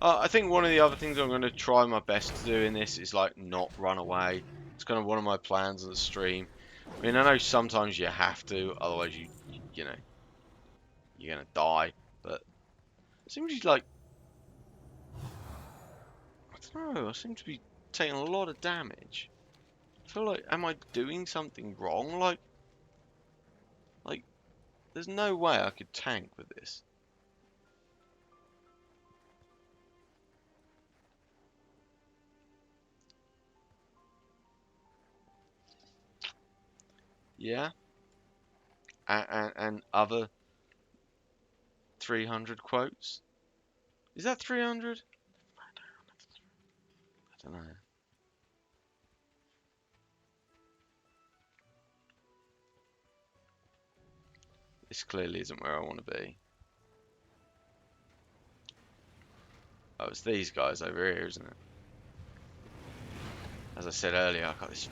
I think one of the other things I'm going to try my best to do in this is like not run away. It's kind of one of my plans of the stream. I mean, I know sometimes you have to, otherwise you know, you're gonna die. But it seems to be like, I don't know. I seem to be taking a lot of damage. I feel like, am I doing something wrong? Like, there's no way I could tank with this. Yeah. And other 300 quotes. Is that 300? I don't know. This clearly isn't where I want to be. Oh, it's these guys over here, isn't it? As I said earlier, I've got this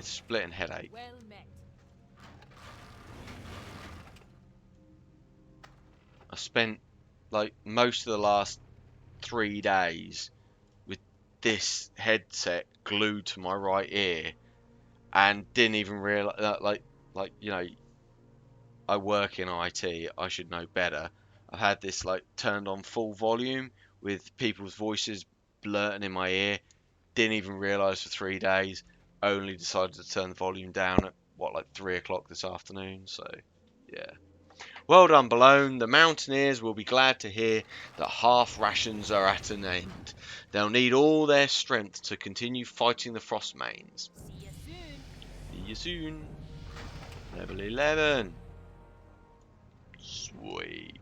splitting headache. Well met. I spent like most of the last 3 days with this headset glued to my right ear, and didn't even realize that, like you know, I work in IT, I should know better. I've had this like turned on full volume with people's voices blurting in my ear. Didn't even realize for 3 days. Only decided to turn the volume down at like 3 o'clock this afternoon. So yeah. Well done, Belone. The Mountaineers will be glad to hear that half rations are at an end. They'll need all their strength to continue fighting the Frostmanes. See you soon. See you soon. Level 11. Sweet.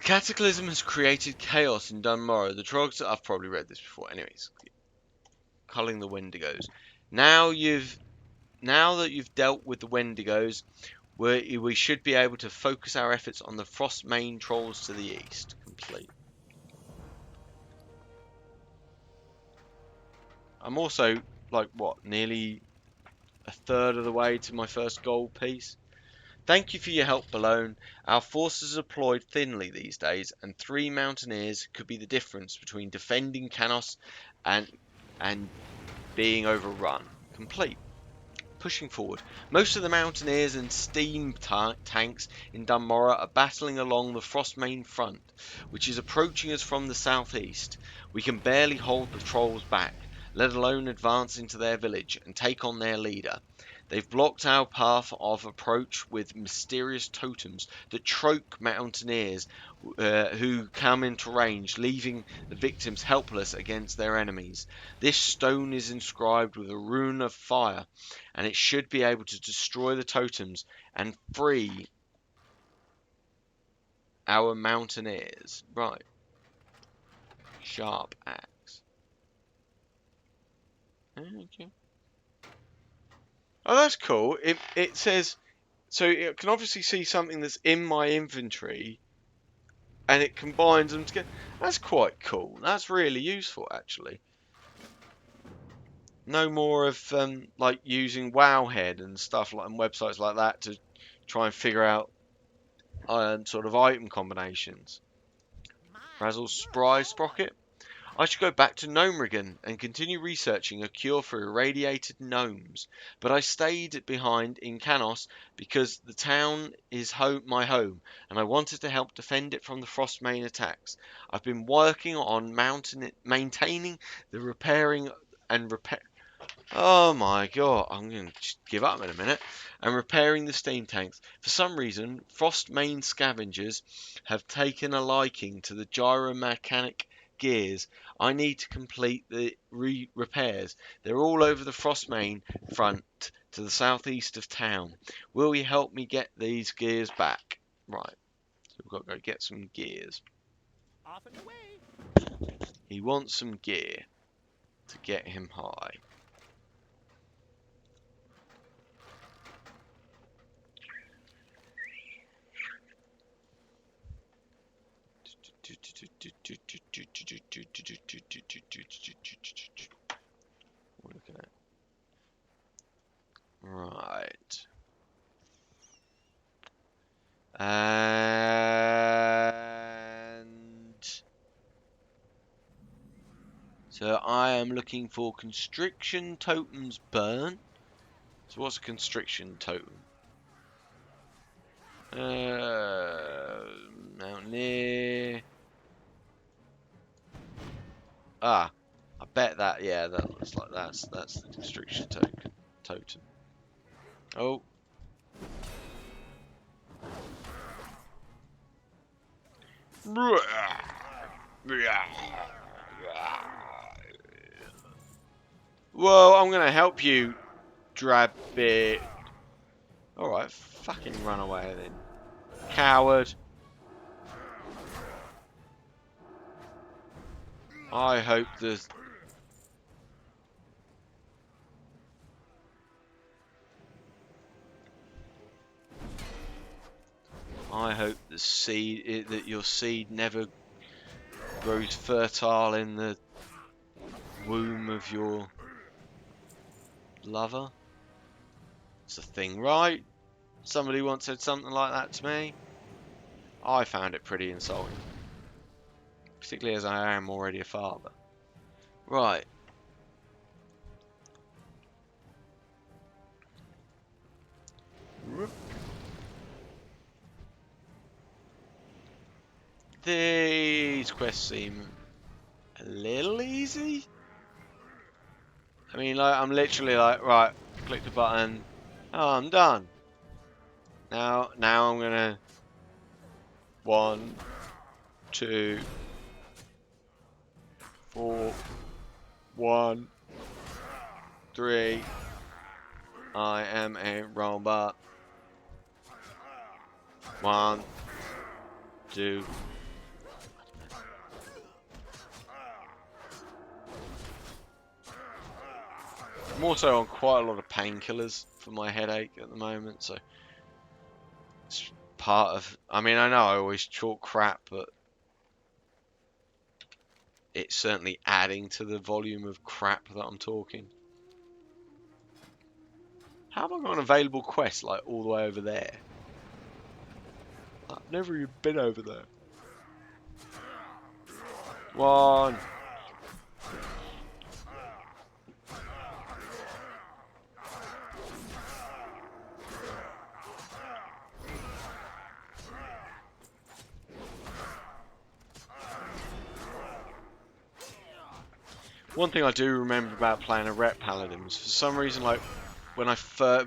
Cataclysm has created chaos in Dunmorrow. The Trogs, I've probably read this before. Anyways, culling the Wendigos. Now that you've dealt with the Wendigos, we should be able to focus our efforts on the Frostmane trolls to the east. Complete. I'm also like nearly a third of the way to my first gold piece. Thank you for your help, Belone. Our forces are deployed thinly these days, and 3 Mountaineers could be the difference between defending Canos and being overrun. Complete. Pushing forward. Most of the Mountaineers and steam tanks in Dunmorrow are battling along the Frostmane front, which is approaching us from the southeast. We can barely hold the trolls back, let alone advance into their village and take on their leader. They've blocked our path of approach with mysterious totems that choke mountaineers who come into range, leaving the victims helpless against their enemies. This stone is inscribed with a rune of fire, and it should be able to destroy the totems and free our mountaineers. Right. Sharp axe. Okay. Oh, that's cool. It says, so it can obviously see something that's in my inventory, and it combines them together. That's quite cool. That's really useful, actually. No more of like using Wowhead and stuff like and websites like that to try and figure out sort of item combinations. Razzle's Spry Sprocket. I should go back to Gnomrigan and continue researching a cure for irradiated gnomes, but I stayed behind in Canos because the town is my home, and I wanted to help defend it from the Frostmane attacks. I've been working on maintaining the repairing and repair. Oh my god, I'm going to just give up in a minute. And repairing the steam tanks. For some reason, Frostmane scavengers have taken a liking to the gyromechanic gears. I need to complete the repairs. They're all over the Frostmane front to the southeast of town. Will you help me get these gears back? Right, so we've got to go get some gears. Off and away. He wants some gear to get him high. What are we looking at? Right. And so I am looking for constriction totems burn. So what's a constriction totem? Mountaineer. Ah, I bet that, yeah, that looks like that's the constriction totem. Oh. Whoa, I'm gonna help you, Drabbit. Alright, fucking run away then. Coward. I hope there's... I hope the seed, that your seed never grows fertile in the womb of your lover. It's a thing, right? Somebody once said something like that to me. I found it pretty insulting. Particularly as I am already a father. Right. These quests seem a little easy. I mean, like, I'm literally like, right, click the button. Oh, I'm done. Now I'm gonna 1, 2, 4, 1, 3. I am a robot. 1, 2. I'm also on quite a lot of painkillers for my headache at the moment, so it's part of... I mean, I know I always talk crap, but it's certainly adding to the volume of crap that I'm talking. How have I got an available quest, like, all the way over there? I've never even been over there. 1. One thing I do remember about playing a rep paladin was, for some reason, like when I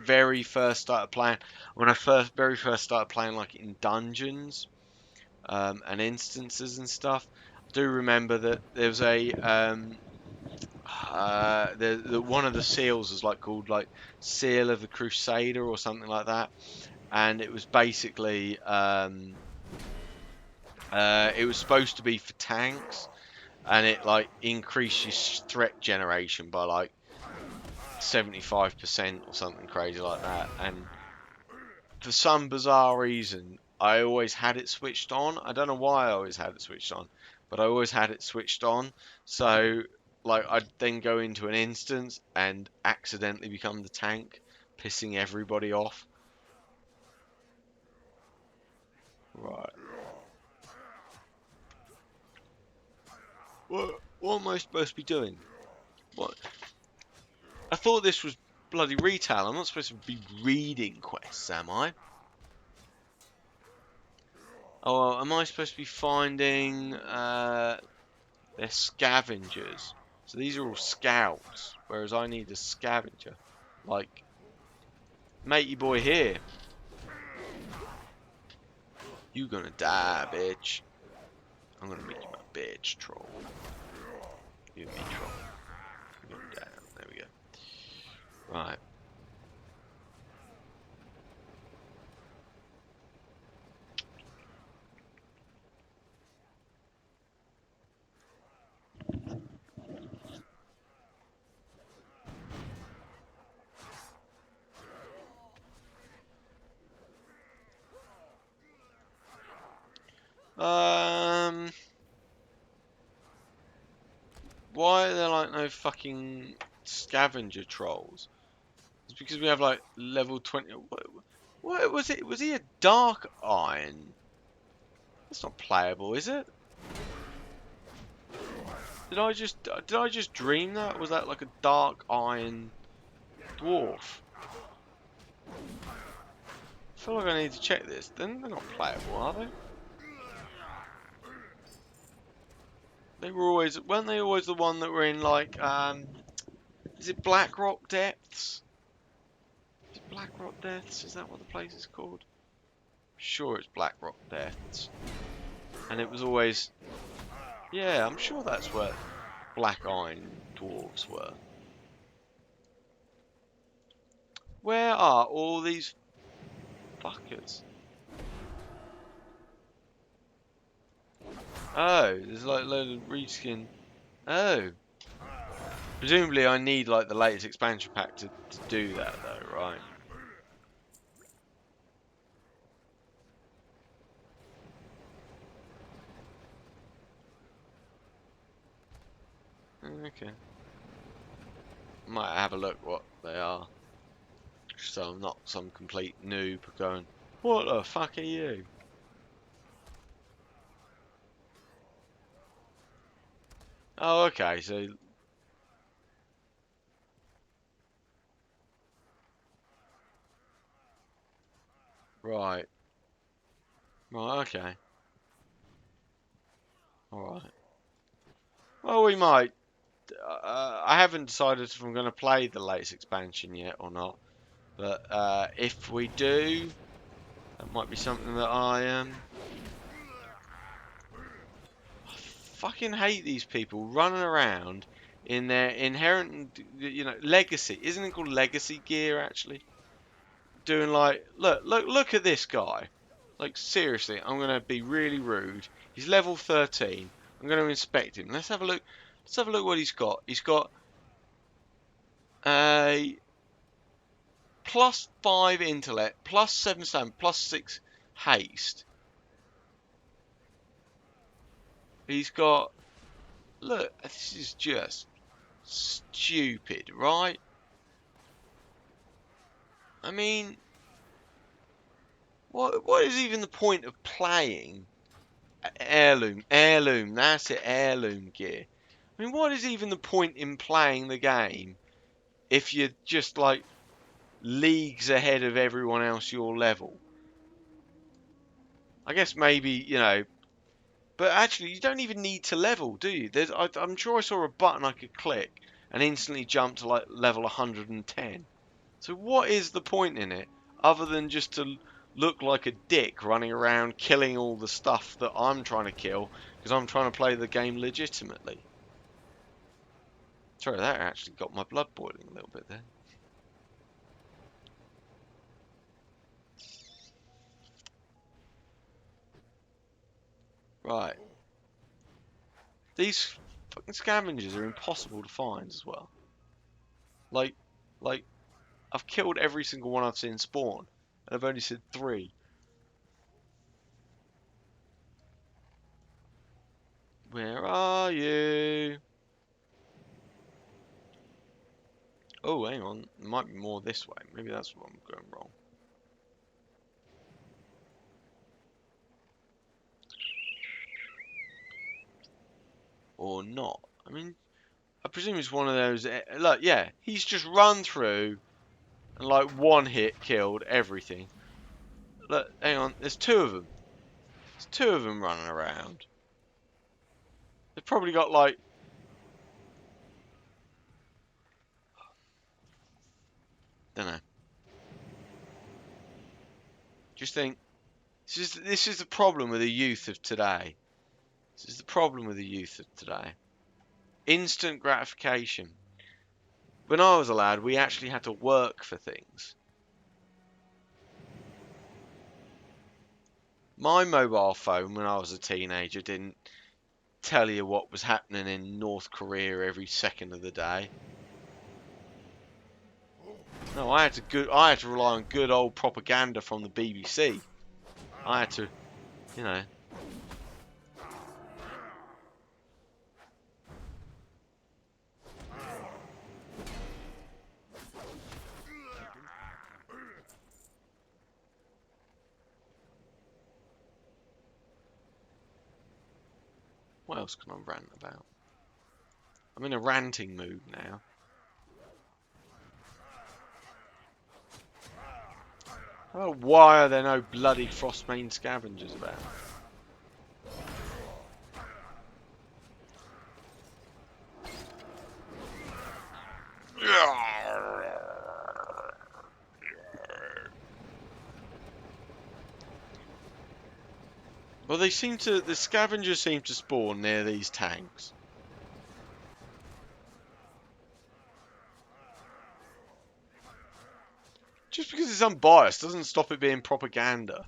very first started playing, very first started playing like in dungeons and instances and stuff. I do remember that there was a one of the seals was like called like Seal of the Crusader or something like that, and it was basically it was supposed to be for tanks. And it like increases threat generation by like 75% or something crazy like that. And for some bizarre reason, I always had it switched on. I don't know why I always had it switched on, but I always had it switched on. So like I'd then go into an instance and accidentally become the tank, pissing everybody off. Right. What am I supposed to be doing? What? I thought this was bloody retail. I'm not supposed to be reading quests, am I? Oh, am I supposed to be finding their scavengers? So these are all scouts, whereas I need a scavenger. Like, matey boy here. You gonna die, bitch. I'm gonna make you my bitch, troll. You and me, troll. You're going down. There we go. Right. Why are there like no fucking scavenger trolls? It's because we have like level 20. What was it? Was he a dark iron? That's not playable, is it? Did I just dream that? Was that like a dark iron dwarf? I feel like I need to check this. Then they're not playable, are they? They were always, weren't they always the one that were in like is it Blackrock Depths? Is it Blackrock Depths? Is that what the place is called? Sure, it's Blackrock Depths. And it was always, yeah, I'm sure that's where Black Iron dwarves were. Where are all these fuckers? Oh, there's like a load of reskin. Oh. Presumably I need like the latest expansion pack to do that though, right? Okay. Might have a look what they are. So I'm not some complete noob going, what the fuck are you? Oh, okay, so... Right. Right, okay. Alright. Well, we might. I haven't decided if I'm going to play the latest expansion yet or not. But if we do, that might be something that I fucking hate these people running around in their inherent, legacy. Isn't it called legacy gear actually? Doing like, look at this guy. Like seriously, I'm gonna be really rude. He's level 13. I'm gonna inspect him. Let's have a look. Let's have a look what he's got. He's got a +5 intellect, +7 stamina, +6 haste. He's got, look, this is just stupid, right? I mean, what is even the point of playing heirloom? That's it, heirloom gear. I mean, what is even the point in playing the game if you're just like leagues ahead of everyone else your level? I guess maybe, but actually you don't even need to level, do you? I'm sure I saw a button I could click and instantly jump to like level 110. So what is the point in it other than just to look like a dick running around killing all the stuff that I'm trying to kill because I'm trying to play the game legitimately? Sorry, that actually got my blood boiling a little bit there. Right. These fucking scavengers are impossible to find as well. Like, I've killed every single one I've seen spawn, and I've only seen 3. Where are you? Oh, hang on. There might be more this way. Maybe that's what I'm going wrong. Or not. I mean, I presume it's one of those... Look, yeah, he's just run through and, like, one hit killed everything. Look, hang on. There's 2 of them. There's 2 of them running around. They've probably got, like... Don't know. Just think... This is the problem with the youth of today. This is the problem with the youth of today. Instant gratification. When I was a lad, we actually had to work for things. My mobile phone, when I was a teenager, didn't tell you what was happening in North Korea every second of the day. No, I had to rely on good old propaganda from the BBC. I had to, you know. What else can I rant about? I'm in a ranting mood now. Oh, why are there no bloody Frostmane scavengers about? Well, the scavengers seem to spawn near these tanks. Just because it's unbiased doesn't stop it being propaganda.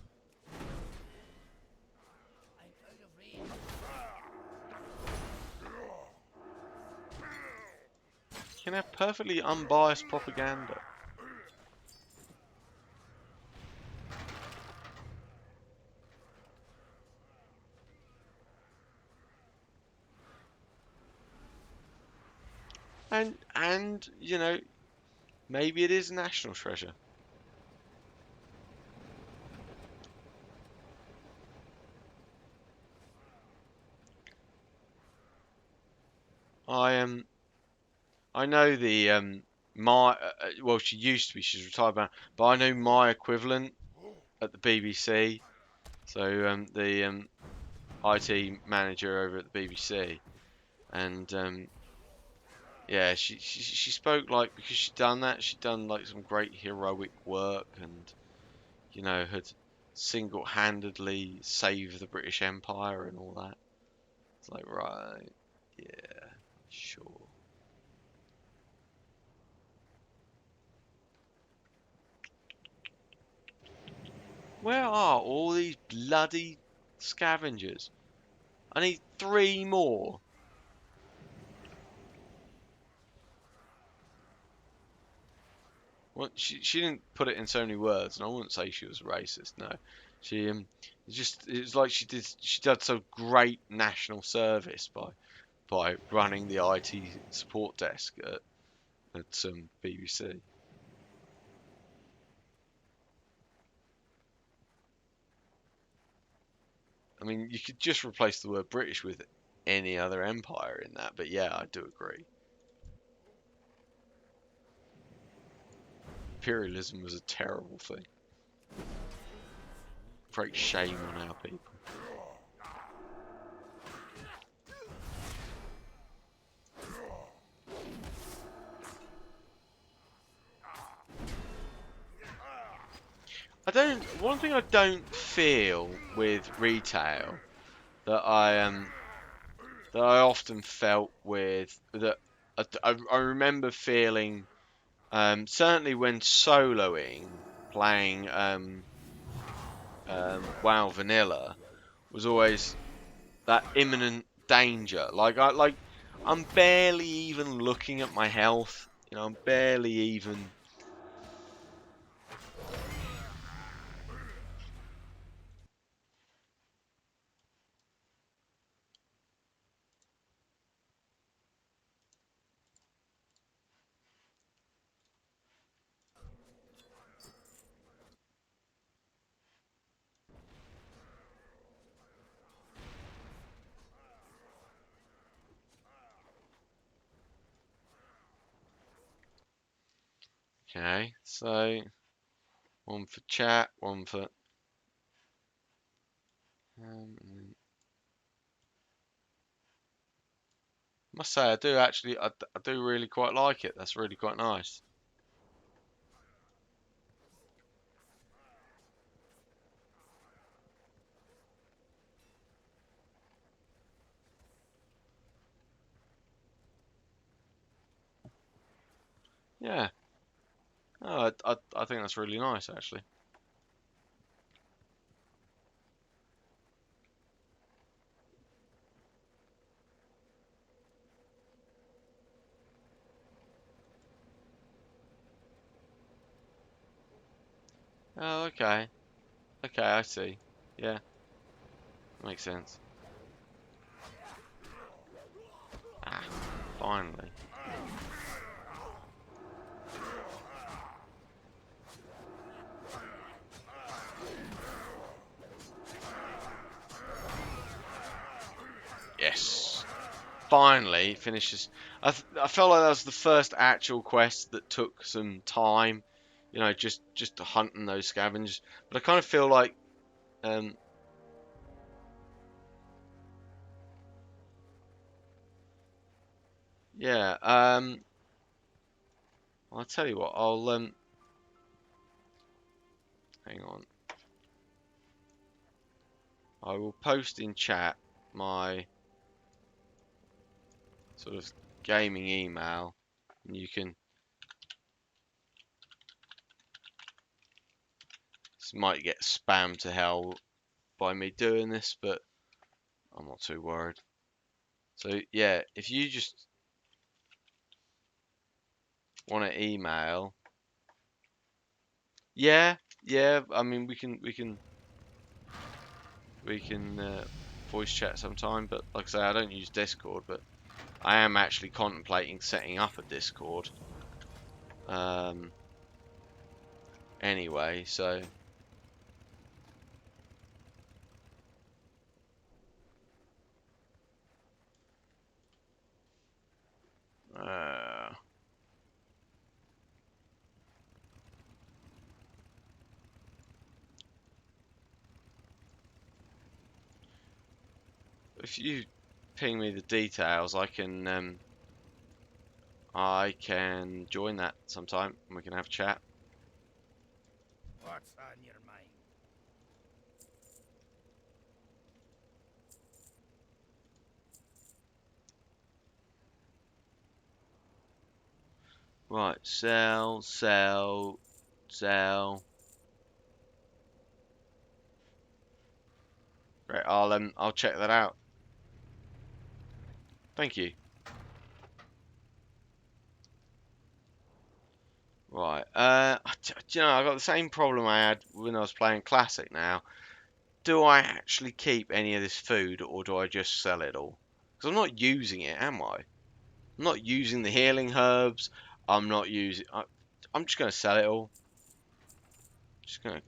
You can have perfectly unbiased propaganda. And you know, maybe it is a national treasure. I know the my well, she used to be. She's retired now, but I know my equivalent at the BBC. So the IT manager over at the BBC, and yeah, she spoke like because she'd done that, she'd done like some great heroic work, and you know had single-handedly saved the British Empire and all that. It's like right, yeah, sure. Where are all these bloody scavengers? I need 3 more. Well, she didn't put it in so many words, and I wouldn't say she was racist. No, she it was like she did so great national service by running the IT support desk at some BBC. I mean, you could just replace the word British with any other empire in that, but yeah, I do agree. Imperialism was a terrible thing. Great shame on our people. One thing I don't feel with retail that I often felt with that I remember feeling certainly when soloing playing WoW Vanilla was always that imminent danger. I'm barely even looking at my health. You know, I'm barely even. Okay, so one for chat, one for. Um, must say, I do really quite like it. That's really quite nice. Yeah. Oh, I think that's really nice, actually. Oh, okay. Okay, I see. Yeah, makes sense. Ah, finally. Yes. Finally finishes. I felt like that was the first actual quest that took some time. You know, just hunting those scavengers. But I kind of feel like, um, yeah. I'll tell you what. Hang on. I will post in chat my sort of gaming email, and you can Might get spammed to hell by me doing this, but I'm not too worried. So yeah, if you just want to email, yeah, I mean we can voice chat sometime, but like I say, I don't use Discord, but I am actually contemplating setting up a Discord. Anyway, so uh, if you ping me the details, I can join that sometime and we can have a chat. What's on your mind? Right, sell, sell, sell. Right, I'll check that out. Thank you. Right, do you know, I've got the same problem I had when I was playing Classic now. Do I actually keep any of this food or do I just sell it all? Because I'm not using it, am I? I'm not using the healing herbs. I'm not using. I'm just going to sell it all. Just going to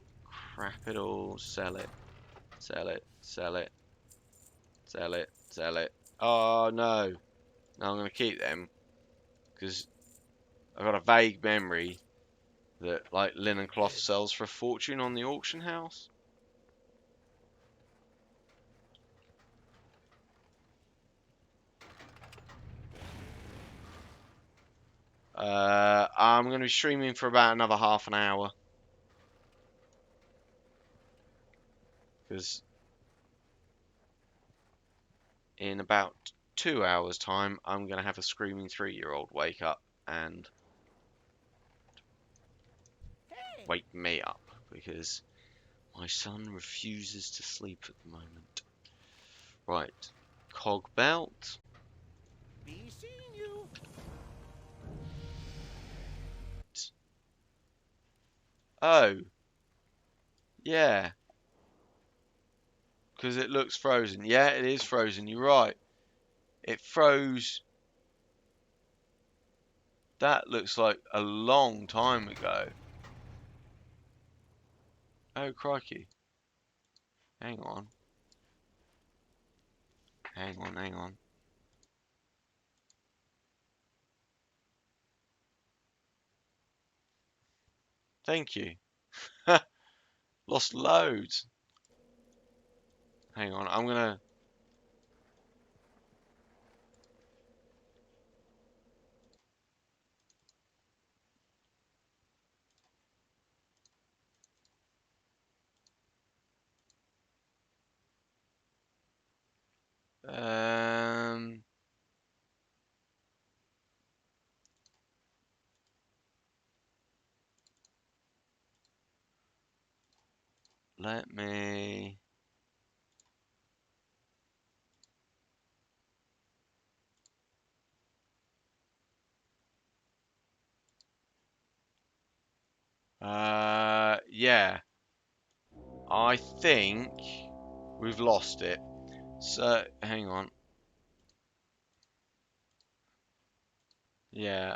crap it all. Sell it. Sell it. Sell it. Sell it. Sell it. Oh, no. No, I'm going to keep them. Because I've got a vague memory that, like, linen cloth sells for a fortune on the auction house. I'm going to be streaming for about another half an hour. Because in about 2 hours' time, I'm going to have a screaming 3-year-old wake up and Hey! wake me up because my son refuses to sleep at the moment. Right, cog belt. Be seeing you. Oh, yeah, because it looks frozen. Yeah, it is frozen. You're right. It froze. That looks like a long time ago. Oh, crikey. Hang on. Hang on, hang on. Thank you. Lost loads. Hang on, I'm gonna... Um... Let me... Yeah. I think we've lost it. So, hang on. Yeah.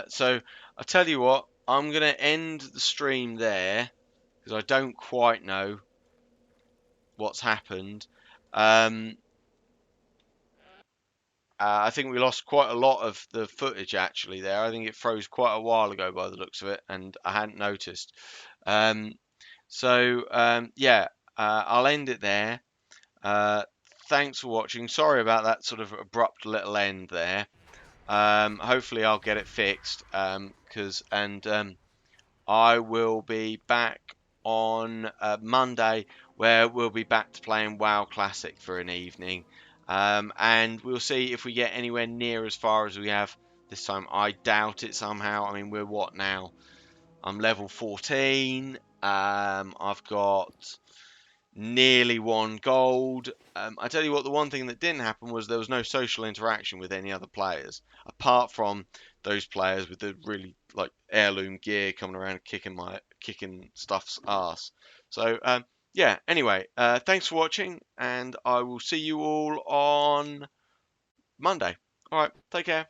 So, I tell you what, I'm going to end the stream there because I don't quite know what's happened. I think we lost quite a lot of the footage actually there. I think it froze quite a while ago by the looks of it, and I hadn't noticed. Um, yeah, I'll end it there. Thanks for watching. Sorry about that sort of abrupt little end there. Hopefully I'll get it fixed. I will be back on Monday, where we'll be back to playing WoW Classic for an evening. And we'll see if we get anywhere near as far as we have this time. I doubt it somehow. I mean, we're what now? I'm level 14. I've got nearly 1 gold. I tell you what, the one thing that didn't happen was there was no social interaction with any other players, apart from those players with the really like heirloom gear coming around and kicking stuff's ass. So yeah. Anyway, thanks for watching, and I will see you all on Monday. All right, take care.